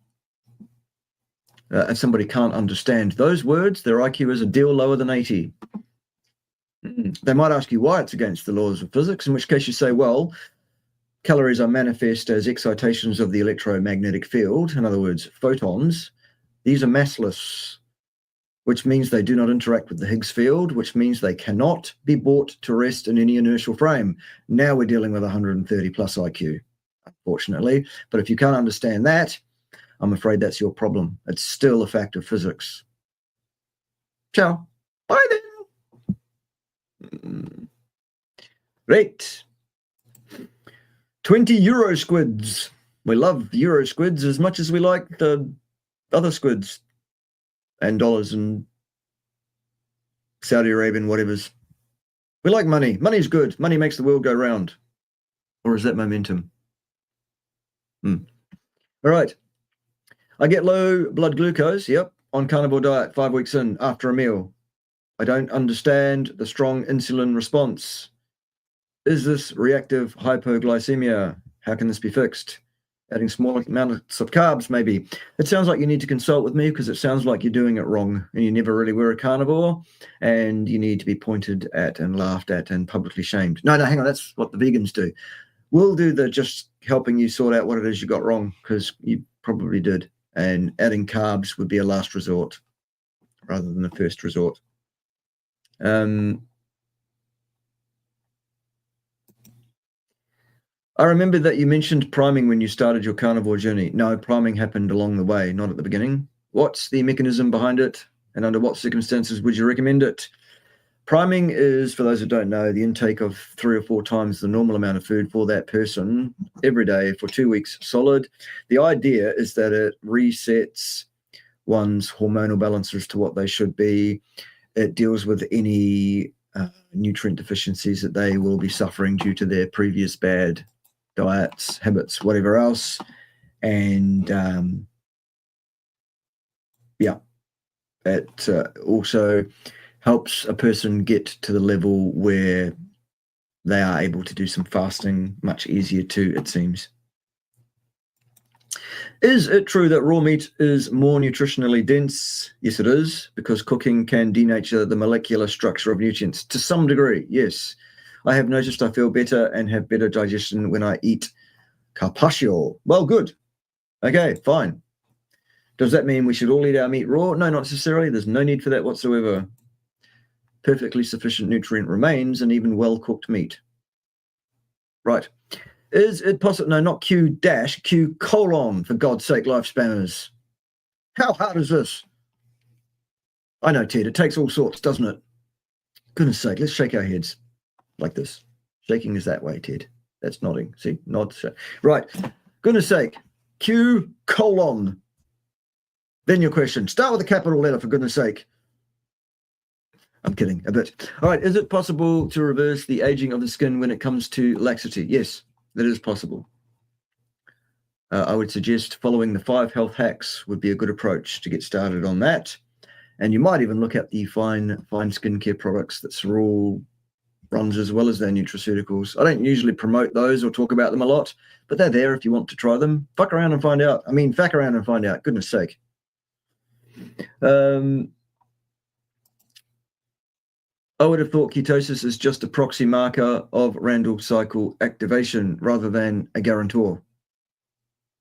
If somebody can't understand those words, their IQ is a deal lower than 80. They might ask you why it's against the laws of physics, in which case you say, well, calories are manifest as excitations of the electromagnetic field. In other words, photons. These are massless, which means they do not interact with the Higgs field, which means they cannot be brought to rest in any inertial frame. Now we're dealing with 130 plus IQ, unfortunately. But if you can't understand that, I'm afraid that's your problem. It's still a fact of physics. Ciao. Bye then. Right. 20 Euro squids. We love Euro squids as much as we like the other squids and dollars and Saudi Arabian whatevers. We like money. Money's good. Money makes the world go round. Or is that momentum? All right. I get low blood glucose, yep, on carnivore diet 5 weeks in after a meal. I don't understand the strong insulin response. Is this reactive hypoglycemia? How can this be fixed? Adding small amounts of carbs, maybe. It sounds like you need to consult with me because it sounds like you're doing it wrong and you never really were a carnivore and you need to be pointed at and laughed at and publicly shamed. No, hang on. That's what the vegans do. We'll do the just helping you sort out what it is you got wrong because you probably did. And adding carbs would be a last resort rather than a first resort. I remember that you mentioned priming when you started your carnivore journey. No, priming happened along the way, not at the beginning. What's the mechanism behind it? And under what circumstances would you recommend it? Priming is, for those who don't know, the intake of 3 or 4 times the normal amount of food for that person every day for 2 weeks solid. The idea is that it resets one's hormonal balances to what they should be. It deals with any nutrient deficiencies that they will be suffering due to their previous bad diets, habits, whatever else. And it also helps a person get to the level where they are able to do some fasting much easier too, it seems. Is it true that raw meat is more nutritionally dense? Yes, it is, because cooking can denature the molecular structure of nutrients to some degree, yes. I have noticed I feel better and have better digestion when I eat carpaccio. Well, good. Okay, fine. Does that mean we should all eat our meat raw? No, not necessarily. There's no need for that whatsoever. Perfectly sufficient nutrient remains in even well-cooked meat. Right. Is it possible? No, not Q dash, Q colon, for God's sake, life spammers. How hard is this? I know, Ted, it takes all sorts, doesn't it? Goodness sake, let's shake our heads like this. Shaking is that way, Ted. That's nodding. See, nod. Right. Goodness sake. Q colon. Then your question. Start with a capital letter, for goodness sake. I'm kidding a bit. All right. Is it possible to reverse the aging of the skin when it comes to laxity? Yes, that is possible. I would suggest following the 5 health hacks would be a good approach to get started on that. And you might even look at the fine skincare products that Sorul runs, as well as their nutraceuticals. I don't usually promote those or talk about them a lot, but they're there if you want to try them. Fuck around and find out. Fack around and find out. Goodness sake. I would have thought ketosis is just a proxy marker of Randall cycle activation rather than a guarantor.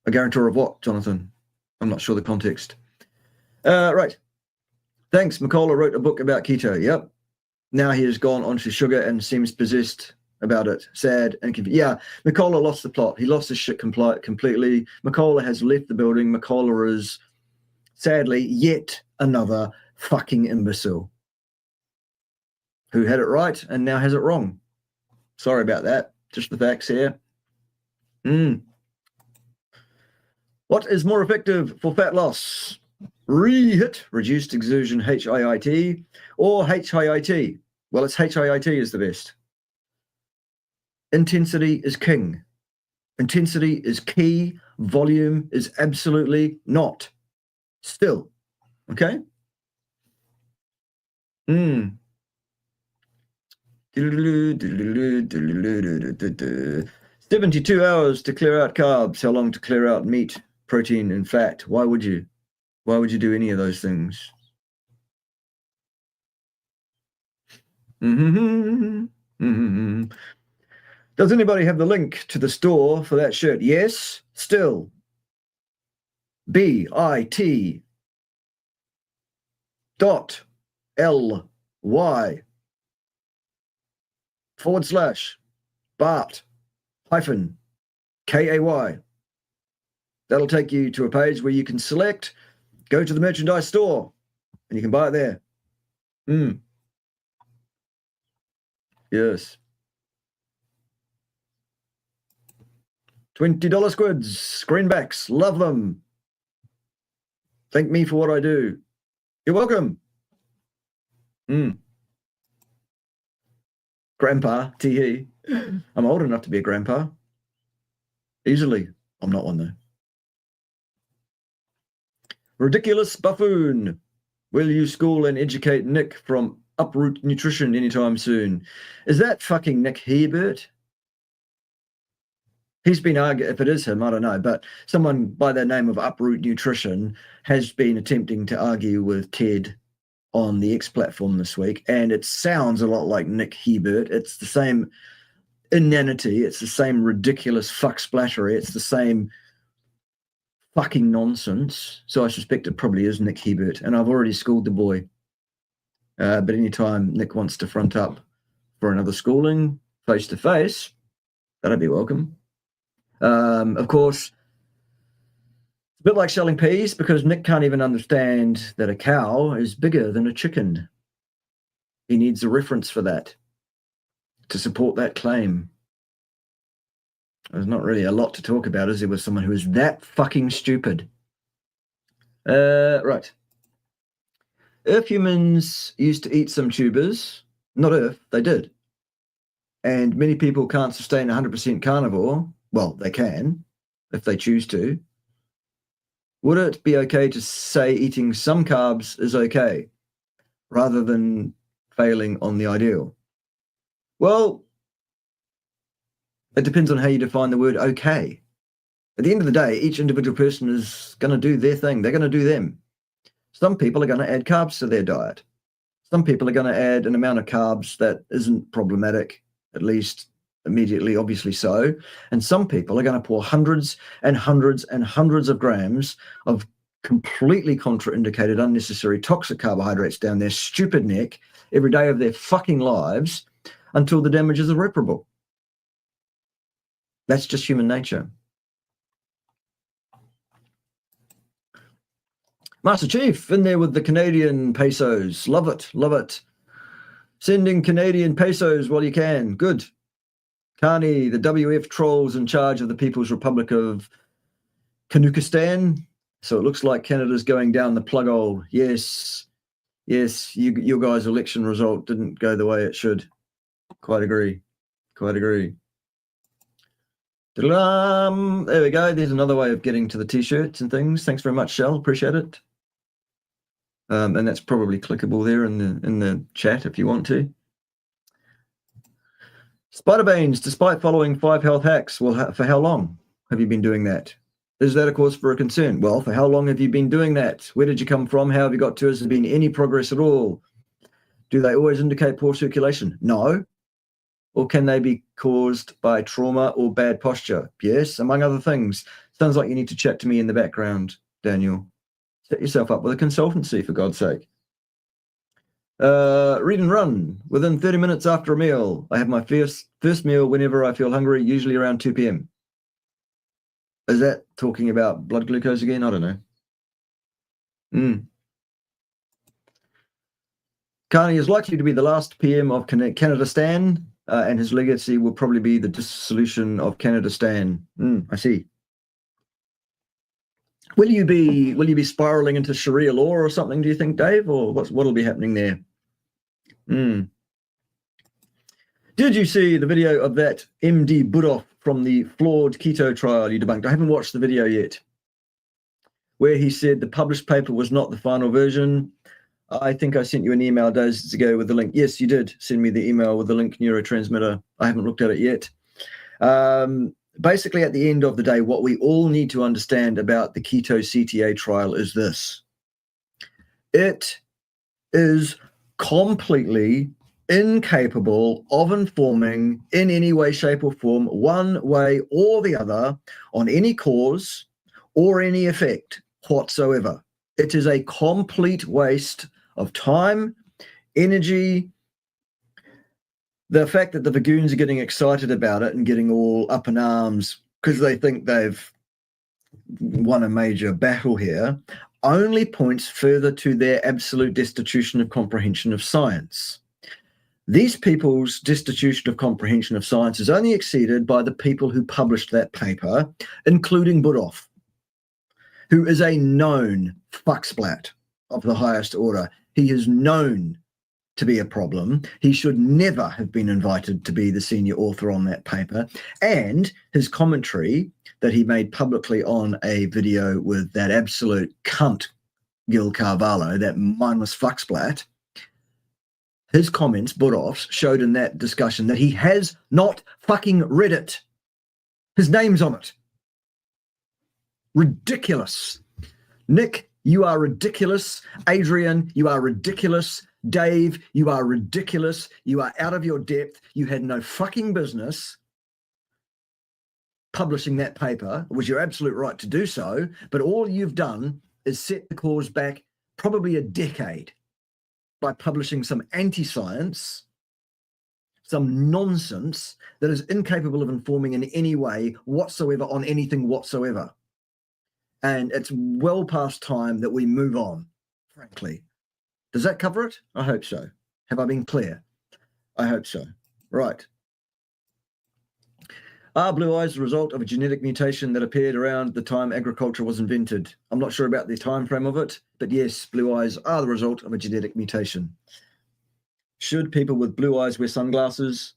A guarantor of what, Jonathan? I'm not sure the context. Right. Thanks. McCullough wrote a book about keto. Yep. Now he has gone onto sugar and seems possessed about it. Sad and confused. Yeah, McCullough lost the plot. He lost his shit completely. McCullough has left the building. McCullough is, sadly, yet another fucking imbecile who had it right and now has it wrong. Sorry about that. Just the facts here. What is more effective for fat loss? REHIT, reduced exertion, HIIT, or HIIT? Well, it's HIIT is the best. Intensity is king. Intensity is key. Volume is absolutely not. Still. Okay? 72 hours to clear out carbs. How long to clear out meat, protein, and fat? Why would you? Why would you do any of those things? Does anybody have the link to the store for that shirt? Yes. Still. bit.ly / Bart hyphen KAY. That'll take you to a page where you can select, go to the merchandise store, and you can buy it there. Yes. $20 squids, greenbacks, love them. Thank me for what I do. You're welcome. Grandpa, T.E. I'm old enough to be a grandpa. Easily. I'm not one, though. Ridiculous buffoon. Will you school and educate Nick from Uproot Nutrition anytime soon? Is that fucking Nick Hebert? He's been arguing, if it is him, I don't know, but someone by the name of Uproot Nutrition has been attempting to argue with Ted on the X platform this week, and it sounds a lot like Nick Hebert. It's the same inanity, it's the same ridiculous fuck splattery, it's the same fucking nonsense. So I suspect it probably is Nick Hebert, and I've already schooled the boy. But anytime Nick wants to front up for another schooling face-to-face, that'd be welcome. Of course, it's a bit like selling peas, because Nick can't even understand that a cow is bigger than a chicken. He needs a reference for that to support that claim. There's not really a lot to talk about, is there, with someone who is that fucking stupid? Right. If humans used to eat some tubers, not if, they did, and many people can't sustain 100% carnivore, well, they can, if they choose to, would it be okay to say eating some carbs is okay, rather than failing on the ideal? Well, it depends on how you define the word okay. At the end of the day, each individual person is going to do their thing. They're going to do them. Some people are going to add carbs to their diet. Some people are going to add an amount of carbs that isn't problematic, at least immediately, obviously so. And some people are going to pour hundreds and hundreds and hundreds of grams of completely contraindicated, unnecessary, toxic carbohydrates down their stupid neck every day of their fucking lives until the damage is irreparable. That's just human nature. Master Chief in there with the Canadian pesos. Love it, love it. Sending Canadian pesos while you can. Good. Carney, the WF trolls in charge of the People's Republic of Kanukistan. So it looks like Canada's going down the plug hole. Yes. Yes, your guys' election result didn't go the way it should. Quite agree. Quite agree. There we go. There's another way of getting to the T-shirts and things. Thanks very much, Shell. Appreciate it. And that's probably clickable there in the chat if you want to. Spider-Banes, despite following 5 health hacks, well, for how long have you been doing that? Is that a cause for a concern? Well, for how long have you been doing that? Where did you come from? How have you got to? Has there been any progress at all? Do they always indicate poor circulation? No. Or can they be caused by trauma or bad posture? Yes, among other things. Sounds like you need to chat to me in the background, Daniel. Set yourself up with a consultancy, for God's sake. Read and run. Within 30 minutes after a meal. I have my first meal whenever I feel hungry, usually around 2 p.m. Is that talking about blood glucose again? I don't know. Carney is likely to be the last PM of Canadistan, and his legacy will probably be the dissolution of Canadistan. I see. Will you be spiraling into Sharia law or something, do you think, Dave? Or what'll be happening there? Did you see the video of that MD Budoff from the flawed keto trial you debunked? I haven't watched the video yet, where he said the published paper was not the final version. I think I sent you an email days ago with the link. Yes, you did send me the email with the link neurotransmitter. I haven't looked at it yet. Basically, at the end of the day, what we all need to understand about the keto CTA trial is this. It is completely incapable of informing in any way, shape, or form, one way or the other, on any cause or any effect whatsoever. It is a complete waste of time, energy. The fact that the Vagoons are getting excited about it and getting all up in arms because they think they've won a major battle here only points further to their absolute destitution of comprehension of science. These people's destitution of comprehension of science is only exceeded by the people who published that paper, including Budoff, who is a known fucksplat of the highest order. He is known to be a problem. He should never have been invited to be the senior author on that paper. And his commentary that he made publicly on a video with that absolute cunt, Gil Carvalho, that mindless fucksplat, his comments, Budoff's, showed in that discussion that he has not fucking read it. His name's on it. Ridiculous. Nick, you are ridiculous. Adrian, you are ridiculous. Dave, you are ridiculous. You are out of your depth. You had no fucking business publishing that paper. It was your absolute right to do so, but all you've done is set the cause back probably a decade by publishing some anti-science, some nonsense that is incapable of informing in any way whatsoever on anything whatsoever. And it's well past time that we move on, frankly. Does that cover it? I hope so. Have I been clear? I hope so. Right. Are blue eyes the result of a genetic mutation that appeared around the time agriculture was invented? I'm not sure about the time frame of it, but yes, blue eyes are the result of a genetic mutation. Should people with blue eyes wear sunglasses?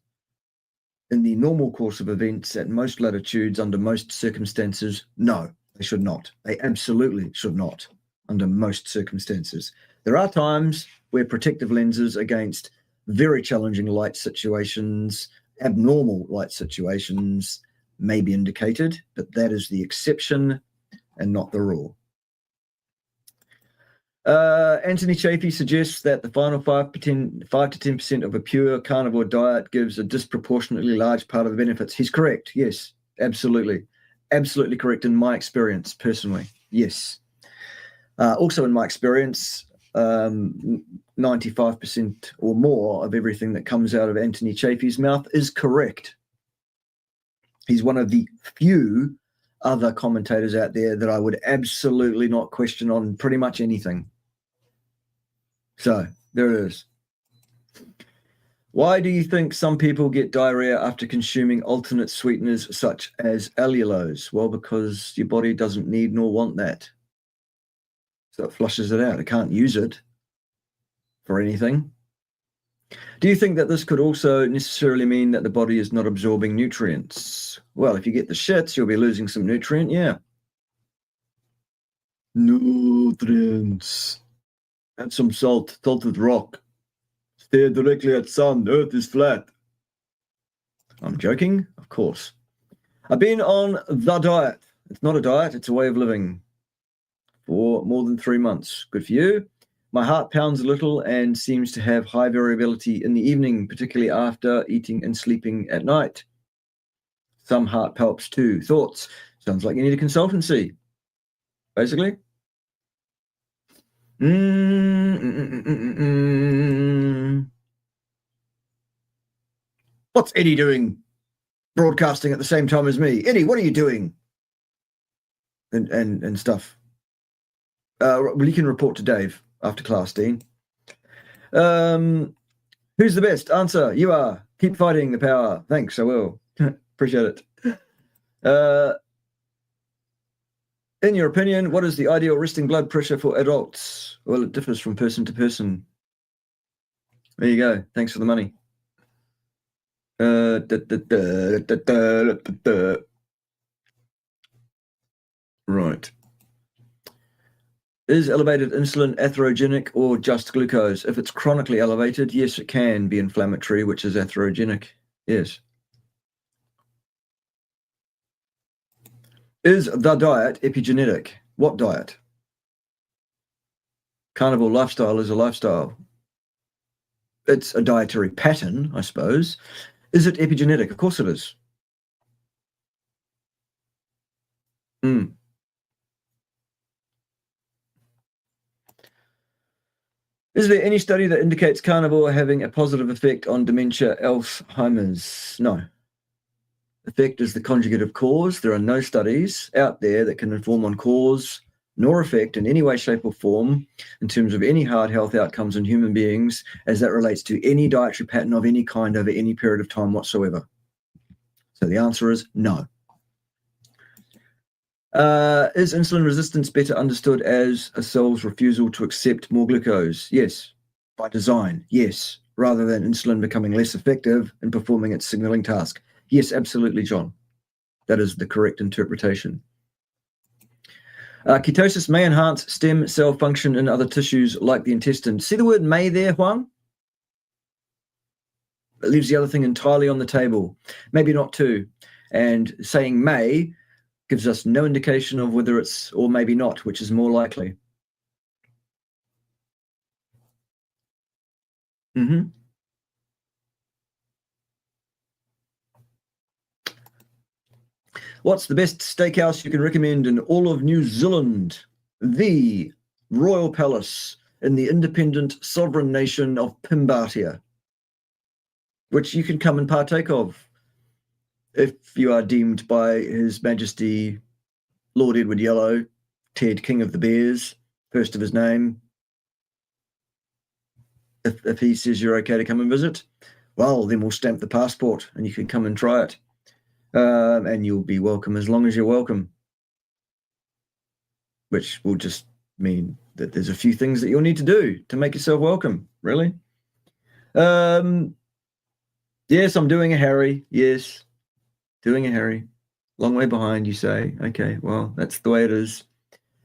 In the normal course of events at most latitudes under most circumstances, no, they should not. They absolutely should not under most circumstances. There are times where protective lenses against very challenging light situations, abnormal light situations, may be indicated, but that is the exception and not the rule. Anthony Chafee suggests that the final 5 to 10% of a pure carnivore diet gives a disproportionately large part of the benefits. He's correct. Yes, absolutely. Absolutely correct in my experience, personally. Yes. Also in my experience, 95% or more of everything that comes out of Anthony Chafee's mouth is correct. He's one of the few other commentators out there that I would absolutely not question on pretty much anything. So there it is. Why do you think some people get diarrhea after consuming alternate sweeteners such as allulose? Well, because your body doesn't need nor want that. So it flushes it out. It can't use it for anything. Do you think that this could also necessarily mean that the body is not absorbing nutrients? Well, if you get the shits, you'll be losing some nutrient, yeah. Nutrients. Add some salt, salted rock. Stare directly at sun, earth is flat. I'm joking, of course. I've been on the diet. It's not a diet, it's a way of living for more than 3 months. Good for you. My heart pounds a little and seems to have high variability in the evening, particularly after eating and sleeping at night. Some heart palps too. Thoughts? Sounds like you need a consultancy, basically. What's Eddie doing broadcasting at the same time as me? Eddie, what are you doing? And stuff. Well, you can report to Dave after class, Dean. Who's the best? Answer, you are. Keep fighting the power. Thanks, I will. Appreciate it. In your opinion, what is the ideal resting blood pressure for adults? Well, it differs from person to person. There you go. Thanks for the money. Right. Is elevated insulin atherogenic or just glucose? If it's chronically elevated, yes, it can be inflammatory, which is atherogenic. Yes. Is the diet epigenetic? What diet? Carnivore lifestyle is a lifestyle. It's a dietary pattern, I suppose. Is it epigenetic? Of course it is. Is there any study that indicates carnivore having a positive effect on dementia, Alzheimer's? No. Effect is the conjugate of cause. There are no studies out there that can inform on cause nor effect in any way, shape, or form in terms of any heart health outcomes in human beings as that relates to any dietary pattern of any kind over any period of time whatsoever. So the answer is no. Is insulin resistance better understood as a cell's refusal to accept more glucose? Yes. By design, yes. Rather than insulin becoming less effective in performing its signaling task. Yes, absolutely, John. That is the correct interpretation. Ketosis may enhance stem cell function in other tissues like the intestine. See the word may there, Huang? It leaves the other thing entirely on the table. Maybe not too. And saying may gives us no indication of whether it's or maybe not, which is more likely. What's the best steakhouse you can recommend in all of New Zealand? The Royal Palace in the independent sovereign nation of Pimbatia, which you can come and partake of if you are deemed by His Majesty Lord Edward Yellow, Ted, King of the Bears, first of his name. If he says you're okay to come and visit, well, then we'll stamp the passport and you can come and try it. And you'll be welcome as long as you're welcome, which will just mean that there's a few things that you'll need to do to make yourself welcome, really. Yes, I'm doing a Harry. Yes, doing a Harry. Long way behind, you say. Okay, well, that's the way it is.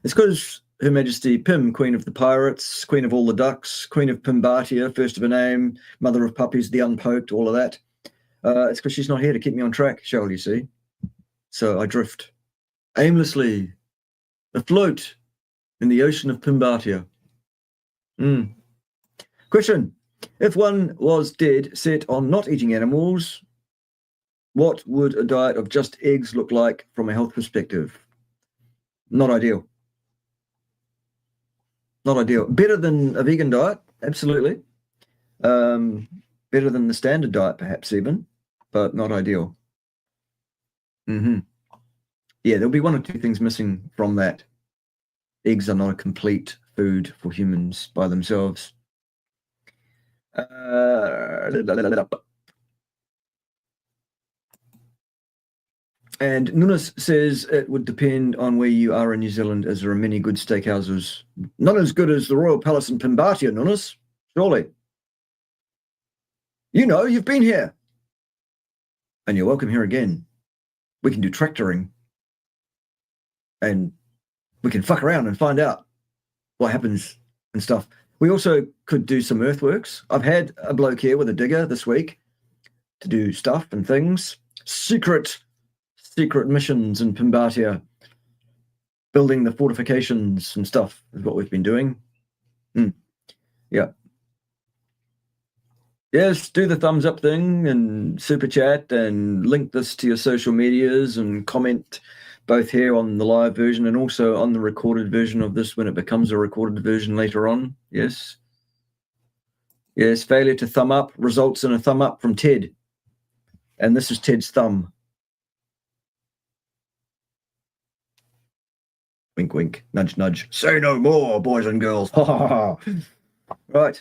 It's because Her Majesty Pim, Queen of the Pirates, Queen of all the Ducks, Queen of Pimbatia, first of her name, Mother of Puppies, the Unpoked, all of that. It's because she's not here to keep me on track, Cheryl, you see. So I drift aimlessly, afloat in the ocean of Pimbatia. Question. If one was dead set on not eating animals, what would a diet of just eggs look like from a health perspective? Not ideal. Not ideal. Better than a vegan diet, absolutely. Better than the standard diet, perhaps even, but not ideal. Yeah, there'll be one or two things missing from that. Eggs are not a complete food for humans by themselves. And Nunes says it would depend on where you are in New Zealand, as there are many good steakhouses. Not as good as the Royal Palace in Pimbatia, Nunes, surely. You know, you've been here. And you're welcome here again. We can do tractoring. And we can fuck around and find out what happens and stuff. We also could do some earthworks. I've had a bloke here with a digger this week to do stuff and things. Secret missions in Pimbatia. Building the fortifications and stuff is what we've been doing. Yeah. Yes, do the thumbs up thing and super chat and link this to your social medias and comment both here on the live version and also on the recorded version of this when it becomes a recorded version later on. Yes. Yes, failure to thumb up results in a thumb up from Ted. And this is Ted's thumb. Wink, wink, nudge, nudge. Say no more, boys and girls. Ha ha ha. Right.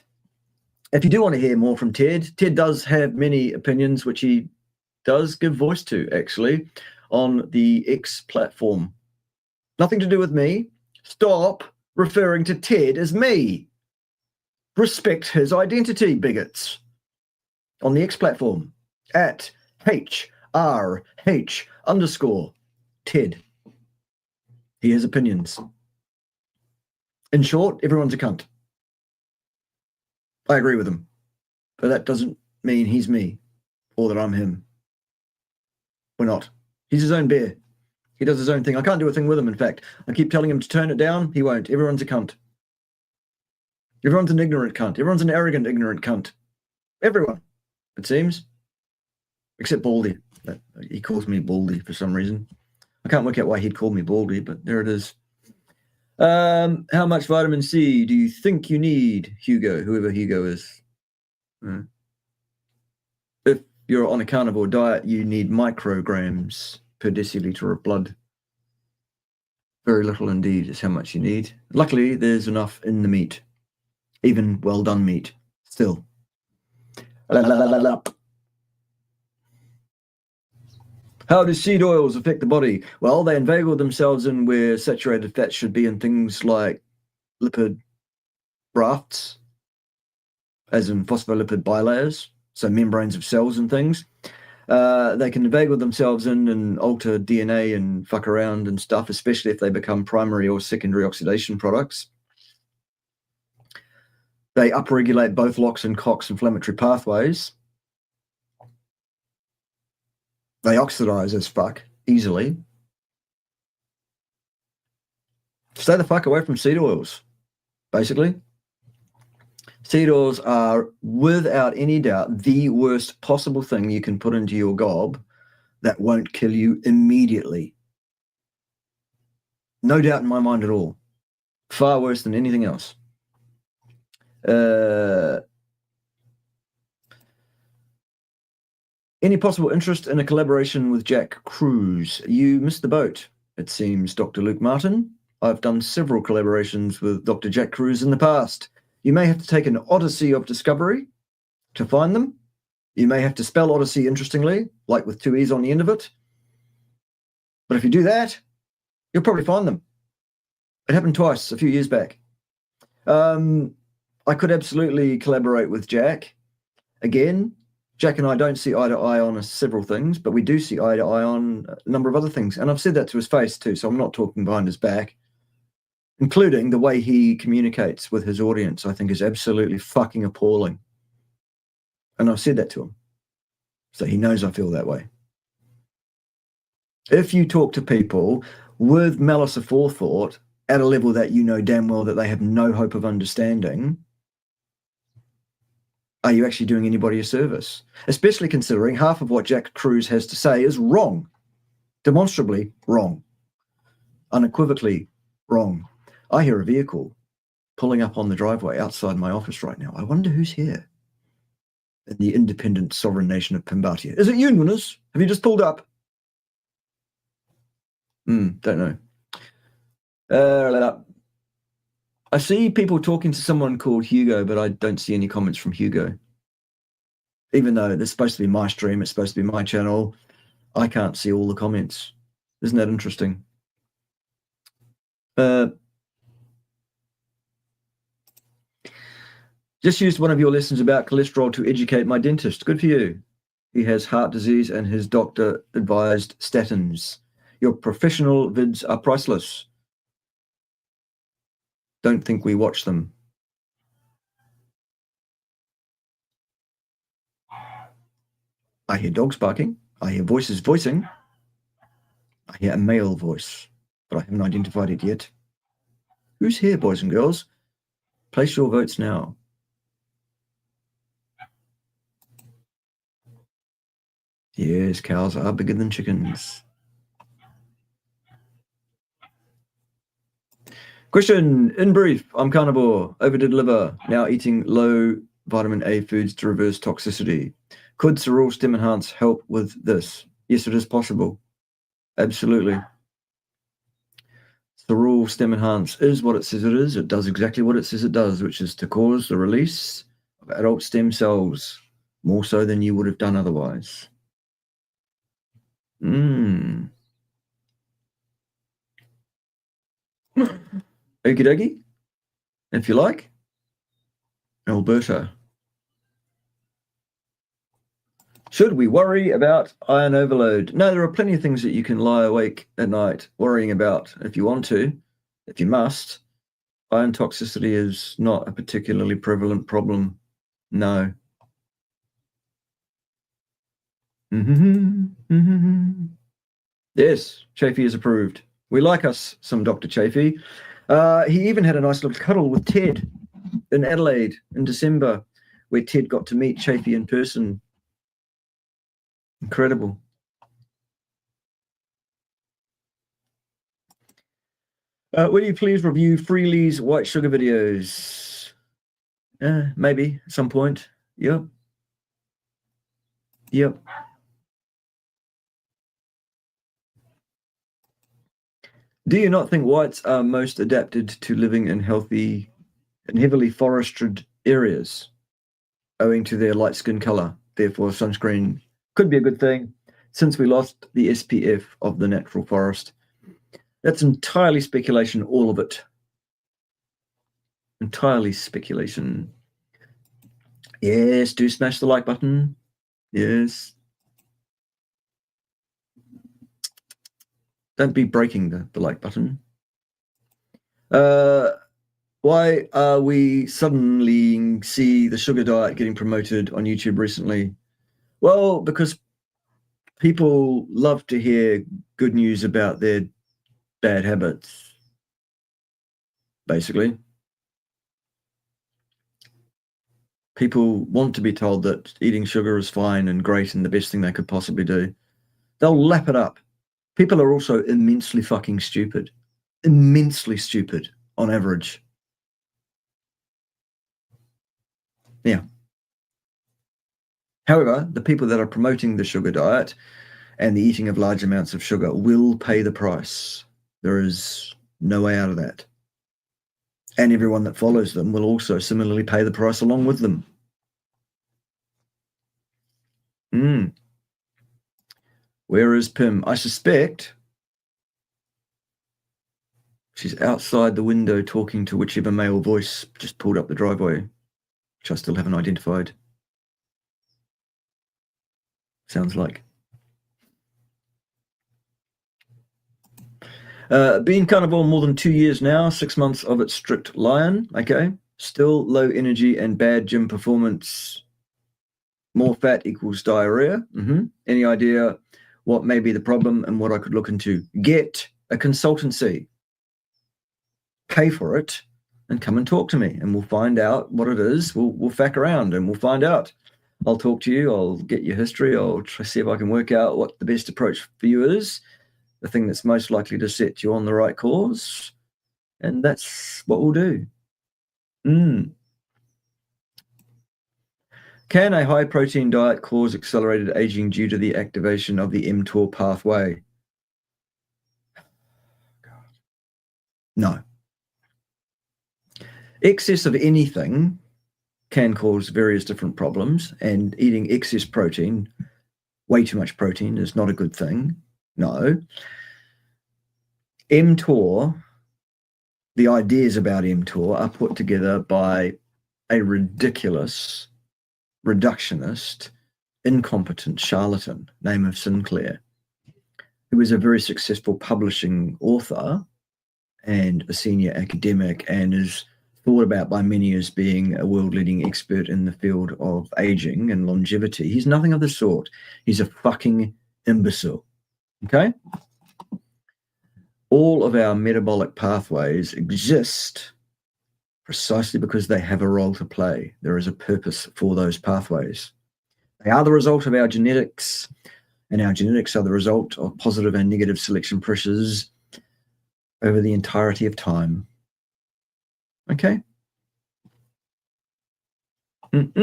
If you do want to hear more from Ted, Ted does have many opinions, which he does give voice to, actually, on the X platform. Nothing to do with me. Stop referring to Ted as me. Respect his identity, bigots. On the X platform, at HRH_Ted. He has opinions. In short, everyone's a cunt. I agree with him. But that doesn't mean he's me or that I'm him. We're not. He's his own bear. He does his own thing. I can't do a thing with him, in fact. I keep telling him to turn it down. He won't. Everyone's a cunt. Everyone's an ignorant cunt. Everyone's an arrogant, ignorant cunt. Everyone, it seems. Except Baldy. He calls me Baldy for some reason. I can't work out why he'd call me Baldy, but there it is. How much vitamin C do you think you need, Hugo, whoever Hugo is? If you're on a carnivore diet, you need micrograms per deciliter of blood. Very little indeed is how much you need. Luckily, there's enough in the meat, even well-done meat, still. How do seed oils affect the body? Well, they inveigle themselves in where saturated fat should be in things like lipid rafts, as in phospholipid bilayers, so membranes of cells and things. They can inveigle themselves in and alter DNA and fuck around and stuff, especially if they become primary or secondary oxidation products. They upregulate both LOX and COX inflammatory pathways. They oxidize as fuck easily. Stay the fuck away from seed oils, basically. Seed oils are, without any doubt, the worst possible thing you can put into your gob that won't kill you immediately. No doubt in my mind at all. Far worse than anything else. Any possible interest in a collaboration with Jack Cruz? You missed the boat, it seems, Dr. Luke Martin. I've done several collaborations with Dr. Jack Cruz in the past. You may have to take an odyssey of discovery to find them. You may have to spell odyssey interestingly, like with two E's on the end of it. But if you do that, you'll probably find them. It happened twice a few years back. I could absolutely collaborate with Jack. Again, Jack and I don't see eye to eye on several things, but we do see eye to eye on a number of other things. And I've said that to his face too, so I'm not talking behind his back. Including the way he communicates with his audience, I think is absolutely fucking appalling. And I've said that to him. So he knows I feel that way. If you talk to people with malice aforethought at a level that you know damn well that they have no hope of understanding, are you actually doing anybody a service? Especially considering half of what Jack Cruz has to say is wrong. Demonstrably wrong. Unequivocally wrong. I hear a vehicle pulling up on the driveway outside my office right now. I wonder who's here in the independent sovereign nation of Pimbatia. Is it you, Nunes? Have you just pulled up? Don't know. I see people talking to someone called Hugo, but I don't see any comments from Hugo. Even though it's supposed to be my stream, it's supposed to be my channel, I can't see all the comments. Isn't that interesting? Just used one of your lessons about cholesterol to educate my dentist. Good for you. He has heart disease and his doctor advised statins. Your professional vids are priceless. Don't think we watch them. I hear dogs barking. I hear voices voicing. I hear a male voice, but I haven't identified it yet. Who's here, boys and girls? Place your votes now. Yes, cows are bigger than chickens. Question, in brief, I'm carnivore, overdid liver, now eating low vitamin A foods to reverse toxicity. Could cereal stem enhance help with this? Yes, it is possible. Absolutely. Cereal stem enhance is what it says it is. It does exactly what it says it does, which is to cause the release of adult stem cells, more so than you would have done otherwise. Okie dokie, if you like. Alberta. Should we worry about iron overload? No, there are plenty of things that you can lie awake at night worrying about if you want to, if you must. Iron toxicity is not a particularly prevalent problem. No. Yes, Chafee is approved. We like us some Dr. Chafee. He even had a nice little cuddle with Ted in Adelaide in December, where Ted got to meet Chafee in person. Incredible. Will you please review Freely's white sugar videos? Maybe at some point. Yep. Do you not think whites are most adapted to living in healthy and heavily forested areas, owing to their light skin color? Therefore, sunscreen could be a good thing, since we lost the SPF of the natural forest. That's entirely speculation, all of it. Entirely speculation. Yes, do smash the like button. Yes. Don't be breaking the like button. Why are we suddenly see the sugar diet getting promoted on YouTube recently? Well, because people love to hear good news about their bad habits, basically. People want to be told that eating sugar is fine and great and the best thing they could possibly do. They'll lap it up. People are also immensely fucking stupid. Immensely stupid on average. Yeah. However, the people that are promoting the sugar diet and the eating of large amounts of sugar will pay the price. There is no way out of that. And everyone that follows them will also similarly pay the price along with them. Where is Pim? I suspect she's outside the window talking to whichever male voice just pulled up the driveway, which I still haven't identified. Sounds like. Been carnivore more than 2 years now, 6 months of it strict lion. Okay. Still low energy and bad gym performance. More fat equals diarrhea. Any idea what may be the problem and what I could look into? Get a consultancy. Pay for it and come and talk to me and we'll find out what it is. We'll fack around and we'll find out. I'll talk to you. I'll get your history. I'll try to see if I can work out what the best approach for you is, the thing that's most likely to set you on the right course. And that's what we'll do. Can a high-protein diet cause accelerated aging due to the activation of the mTOR pathway? No. Excess of anything can cause various different problems, and eating excess protein, way too much protein, is not a good thing. No. mTOR, the ideas about mTOR are put together by a ridiculous, reductionist, incompetent charlatan, name of Sinclair, who was a very successful publishing author and a senior academic, and is thought about by many as being a world-leading expert in the field of aging and longevity. He's nothing of the sort. He's a fucking imbecile. Okay? All of our metabolic pathways exist precisely because they have a role to play. There is a purpose for those pathways. They are the result of our genetics, and our genetics are the result of positive and negative selection pressures over the entirety of time. Okay? Wouldn't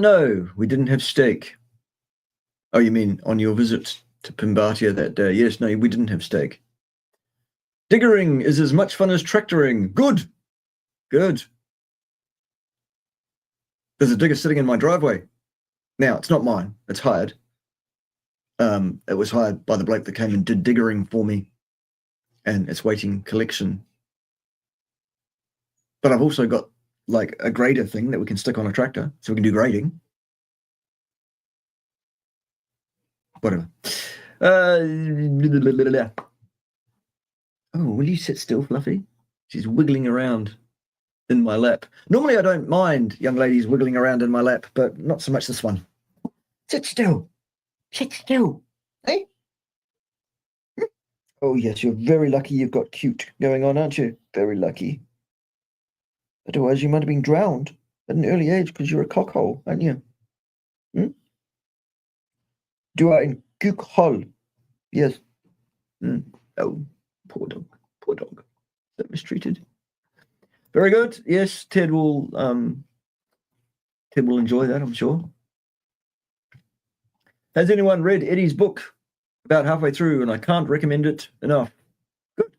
know. We didn't have steak. Oh, you mean on your visit to Pimbatia that day? Yes, no, we didn't have steak. Diggering is as much fun as tractoring. Good. Good. There's a digger sitting in my driveway. Now, it's not mine. It's hired. It was hired by the bloke that came and did diggering for me, and it's waiting collection. But I've also got like a grader thing that we can stick on a tractor, so we can do grading. Whatever. Oh, will you sit still, Fluffy? She's wiggling around in my lap. Normally I don't mind young ladies wiggling around in my lap, but not so much this one. Sit still. Sit still. Hey? Oh, yes, you're very lucky you've got cute going on, aren't you? Very lucky. Otherwise, you might have been drowned at an early age because you're a cockhole, aren't you? Du are ein Kuckhole. Yes. Oh, poor dog. Poor dog. So mistreated. Very good. Yes, Ted will enjoy that, I'm sure. Has anyone read Eddie's book? About halfway through, and I can't recommend it enough. Good.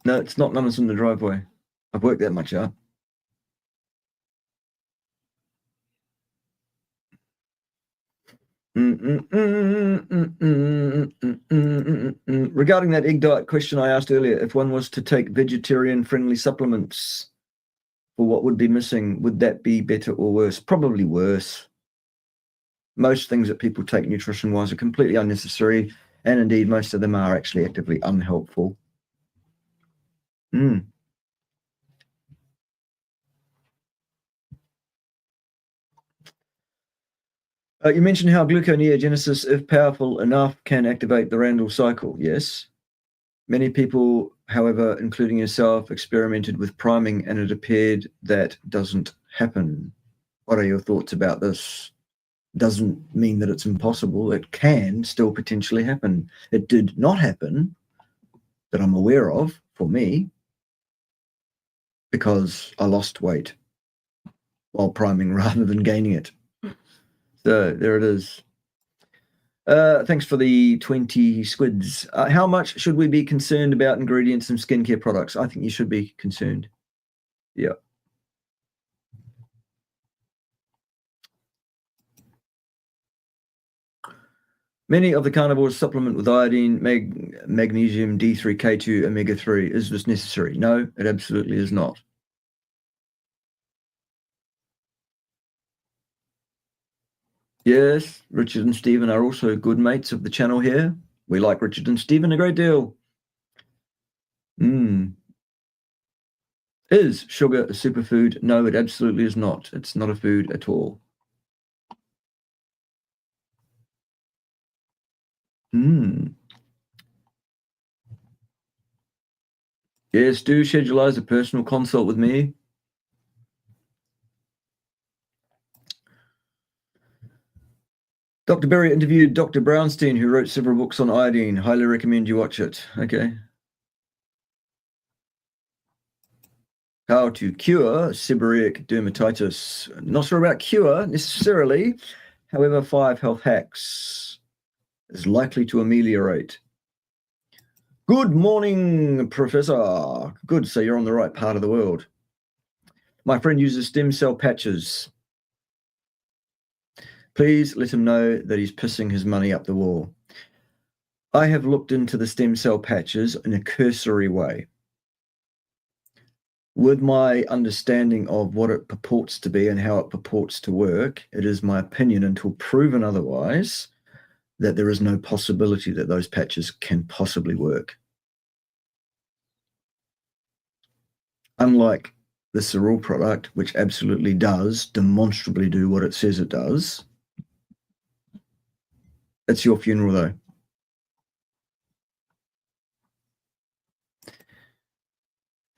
No, it's not numbers in the driveway. I've worked that much out. Regarding that egg diet question I asked earlier, if one was to take vegetarian-friendly supplements for what would be missing, would that be better or worse? Probably worse. Most things that people take nutrition-wise are completely unnecessary, and indeed most of them are actually actively unhelpful. You mentioned how gluconeogenesis, if powerful enough, can activate the Randall cycle. Yes. Many people, however, including yourself, experimented with priming, and it appeared that doesn't happen. What are your thoughts about this? Doesn't mean that it's impossible. It can still potentially happen. It did not happen that I'm aware of for me because I lost weight while priming rather than gaining it. So there it is. Thanks for the 20 squids. How much should we be concerned about ingredients and skincare products? I think you should be concerned. Yeah. Many of the carnivores supplement with iodine, magnesium, D3, K2, omega-3. Is this necessary? No, it absolutely is not. Yes, Richard and Stephen are also good mates of the channel here. We like Richard and Stephen a great deal. Is sugar a superfood? No, it absolutely is not. It's not a food at all. Yes, do scheduleize a personal consult with me. Dr. Berry interviewed Dr. Brownstein, who wrote several books on iodine. Highly recommend you watch it. Okay. How to cure seborrheic dermatitis. Not sure about cure necessarily. However, 5 health hacks is likely to ameliorate. Good morning, Professor. Good, so you're on the right part of the world. My friend uses stem cell patches. Please let him know that he's pissing his money up the wall. I have looked into the stem cell patches in a cursory way. With my understanding of what it purports to be and how it purports to work, it is my opinion, until proven otherwise, that there is no possibility that those patches can possibly work. Unlike the Cereal product, which absolutely does demonstrably do what it says it does. It's your funeral, though.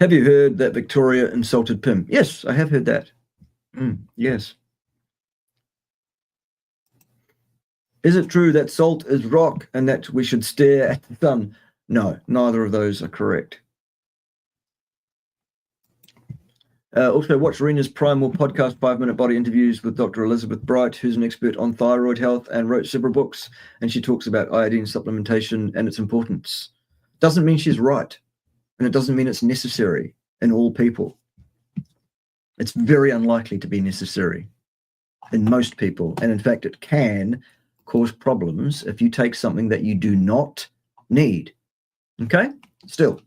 Have you heard that Victoria insulted Pim? Yes, I have heard that. Yes. Is it true that salt is rock and that we should stare at the sun? No, neither of those are correct. Also, watch Rena's Primal podcast, 5-minute body interviews with Dr. Elizabeth Bright, who's an expert on thyroid health and wrote several books, and she talks about iodine supplementation and its importance. Doesn't mean she's right, and it doesn't mean it's necessary in all people. It's very unlikely to be necessary in most people, and in fact, it can cause problems if you take something that you do not need. Okay? Still.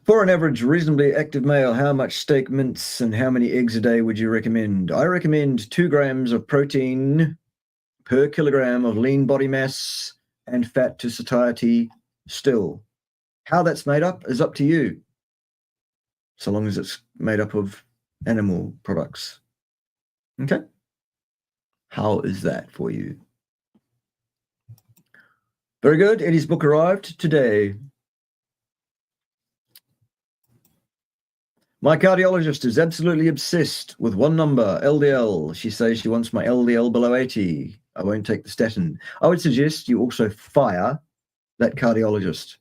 For an average, reasonably active male, how much steak, mince, and how many eggs a day would you recommend? I recommend 2 grams of protein per kilogram of lean body mass and fat to satiety still. How that's made up is up to you, so long as it's made up of animal products. Okay? How is that for you? Very good. Eddie's book arrived today. My cardiologist is absolutely obsessed with one number, LDL. She says she wants my LDL below 80. I won't take the statin. I would suggest you also fire that cardiologist.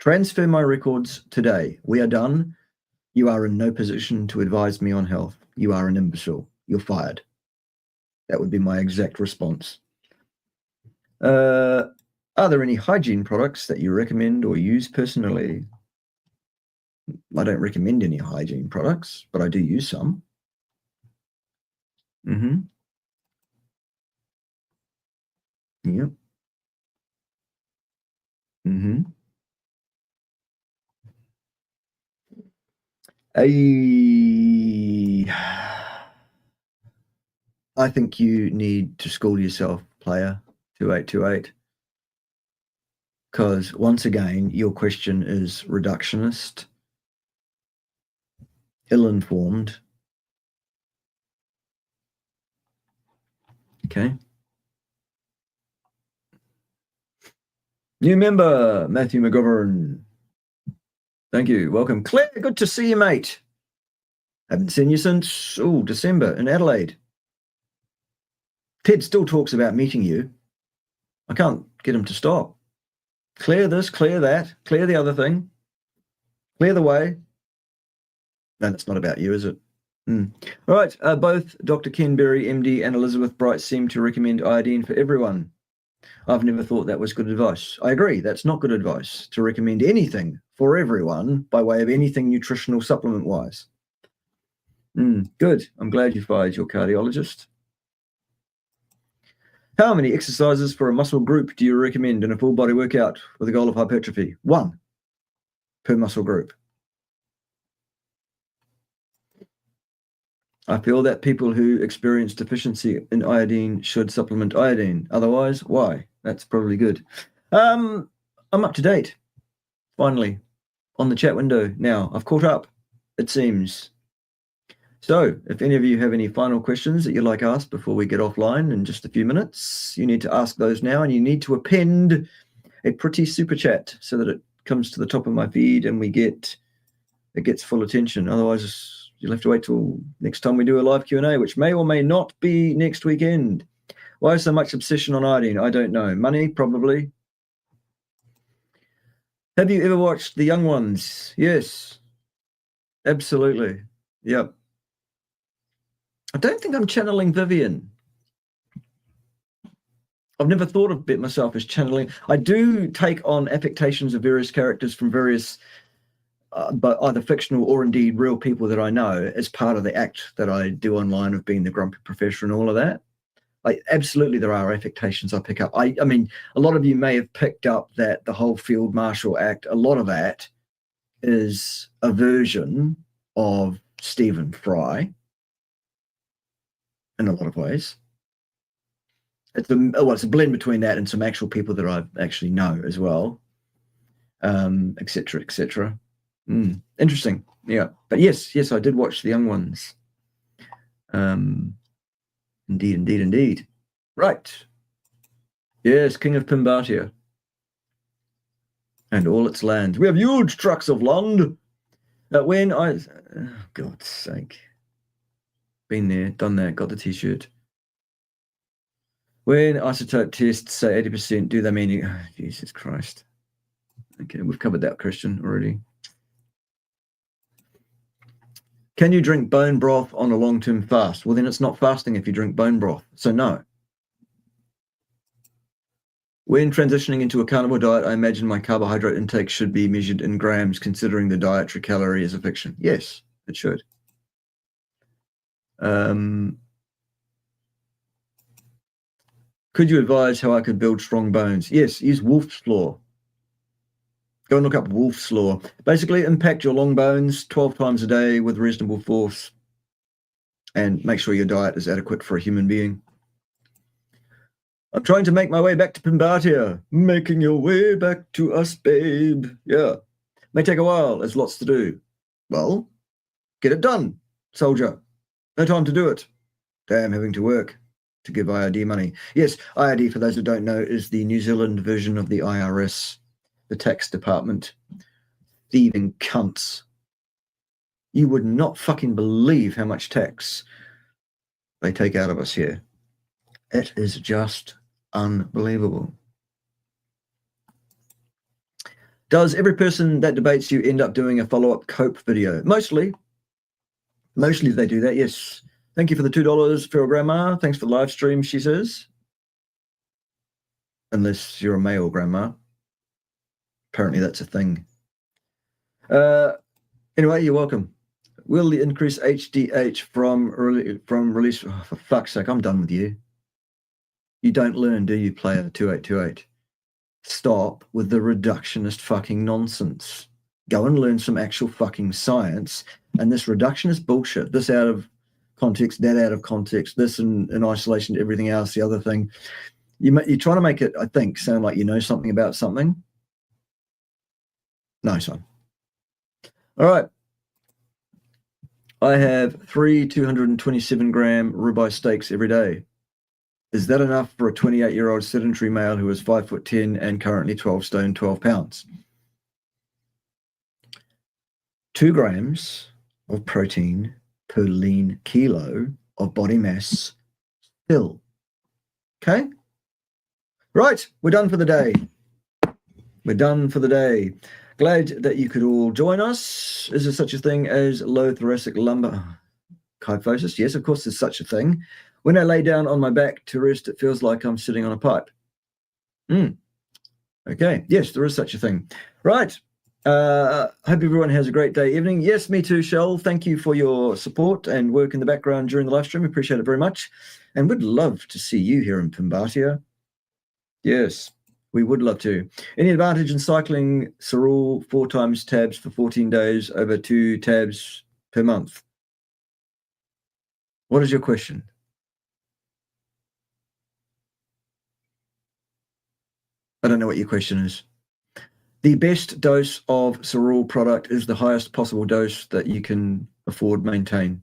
Transfer my records today. We are done. You are in no position to advise me on health. You are an imbecile. You're fired. That would be my exact response. Are there any hygiene products that you recommend or use personally? I don't recommend any hygiene products, but I do use some. Yep. I think you need to school yourself, player 2828. Because once again, your question is reductionist, ill-informed. Okay. New member, Matthew McGovern. Thank you. Welcome. Claire, good to see you, mate. Haven't seen you since, December in Adelaide. Ted still talks about meeting you. I can't get him to stop. Clear this, clear that, clear the other thing, clear the way. No, that's not about you, is it? All right, both Dr. Ken Berry, MD, and Elizabeth Bright seem to recommend iodine for everyone. I've never thought that was good advice. I agree, that's not good advice, to recommend anything for everyone by way of anything nutritional supplement-wise. Good, I'm glad you fired your cardiologist. How many exercises for a muscle group do you recommend in a full body workout with a goal of hypertrophy? 1 per muscle group. I feel that people who experience deficiency in iodine should supplement iodine. Otherwise, why? That's probably good. I'm up to date, finally, on the chat window now. I've caught up, it seems. So if any of you have any final questions that you'd like asked before we get offline in just a few minutes, you need to ask those now, and you need to append a pretty super chat so that it comes to the top of my feed and it gets full attention. Otherwise, You'll have to wait till next time we do a live Q&A, which may or may not be next weekend. Why so much obsession on iodine? I don't know. Money, probably. Have you ever watched The Young Ones? Yes, absolutely. Yep. I don't think I'm channeling Vivian. I've never thought of it myself as channeling. I do take on affectations of various characters from various, but either fictional or indeed real people that I know as part of the act that I do online of being the grumpy professor and all of that. Like, absolutely, there are affectations I pick up. I mean, a lot of you may have picked up that the whole field marshal act, a lot of that is a version of Stephen Fry in a lot of ways. It's a blend between that and some actual people that I actually know as well, et cetera, et cetera. Interesting. Yeah. But yes, I did watch The Young Ones. Indeed. Right. Yes, King of Pimbatia. And all its land. We have huge tracts of land. When I... Oh, God's sake. Been there, done that, got the T-shirt. When isotope tests say 80%, do they mean... Oh, Jesus Christ. Okay, we've covered that, Christian, already. Can you drink bone broth on a long-term fast? Well, then it's not fasting if you drink bone broth. So no. When transitioning into a carnivore diet, I imagine my carbohydrate intake should be measured in grams, considering the dietary calorie is a fiction. Yes, it should. Could you advise how I could build strong bones? Yes, use Wolf's Law. Go and look up Wolf's Law. Basically, impact your long bones 12 times a day with reasonable force and make sure your diet is adequate for a human being. I'm trying to make my way back to Pimbatia. Making your way back to us, babe. Yeah. May take a while. There's lots to do. Well, get it done, soldier. No time to do it. Damn, having to work to give IRD money. Yes, IRD, for those who don't know, is the New Zealand version of the IRS, the tax department. Thieving cunts. You would not fucking believe how much tax they take out of us here. It is just unbelievable. Does every person that debates you end up doing a follow-up cope video? Mostly they do that, yes. Thank you for the $2, Feral Grandma. Thanks for the live stream, she says. Unless you're a male grandma. Apparently that's a thing. Anyway, you're welcome. Will the increased HDH from release... Oh, for fuck's sake, I'm done with you. You don't learn, do you, player 2828? Stop with the reductionist fucking nonsense. Go and learn some actual fucking science. And this reductionist bullshit, this out of context, that out of context, this in isolation to everything else, the other thing. You're trying to make it, I think, sound like you know something about something. No, son. All right. I have 3 227-gram ribeye steaks every day. Is that enough for a 28-year-old sedentary male who is 5'10" and currently 12 stone, 12 pounds? 2 grams of protein per lean kilo of body mass still. Okay? Right, we're done for the day. We're done for the day. Glad that you could all join us. Is there such a thing as low thoracic lumbar kyphosis? Yes, of course there's such a thing. When I lay down on my back to rest, it feels like I'm sitting on a pipe. Okay, yes, there is such a thing. Right. Hope everyone has a great day, evening. Yes, me too, Shell. Thank you for your support and work in the background during the live stream. Appreciate it very much. And would love to see you here in Pimbatia. Yes, we would love to. Any advantage in cycling Cerule 4 times tabs for 14 days over 2 tabs per month? What is your question? I don't know what your question is. The best dose of Cerule product is the highest possible dose that you can afford, maintain,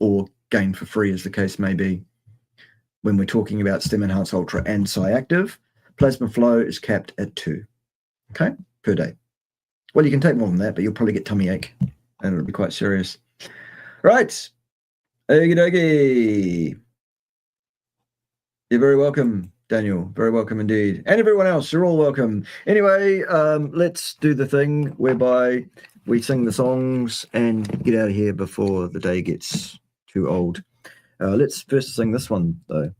or gain for free, as the case may be. When we're talking about Stem Enhance Ultra and Cyactive, plasma flow is capped at 2, okay, per day. Well, you can take more than that, but you'll probably get tummy ache, and it'll be quite serious. Right. Okie dokie. You're very welcome, Daniel. Very welcome indeed. And everyone else, you're all welcome. Anyway, let's do the thing whereby we sing the songs and get out of here before the day gets too old. Let's first sing this one, though.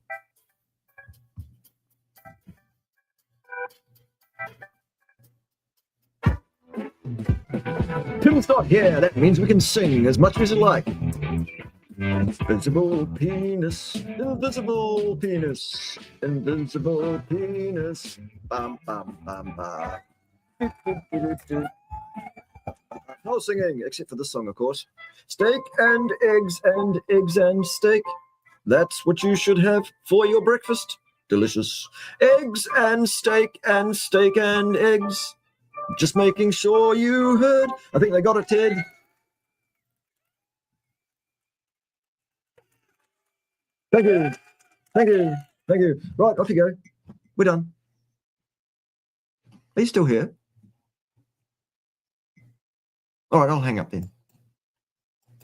Tim's not here. That means we can sing as much as you like. Invincible penis, invisible penis, invincible penis. Bam, bam, bam, bam. No singing, except for this song, of course. Steak and eggs and eggs and steak. That's what you should have for your breakfast. Delicious. Eggs and steak and steak and eggs. Just making sure you heard. I think they got it, Ted. Thank you. Thank you. Thank you. Right, off you go. We're done. Are you still here? All right, I'll hang up then.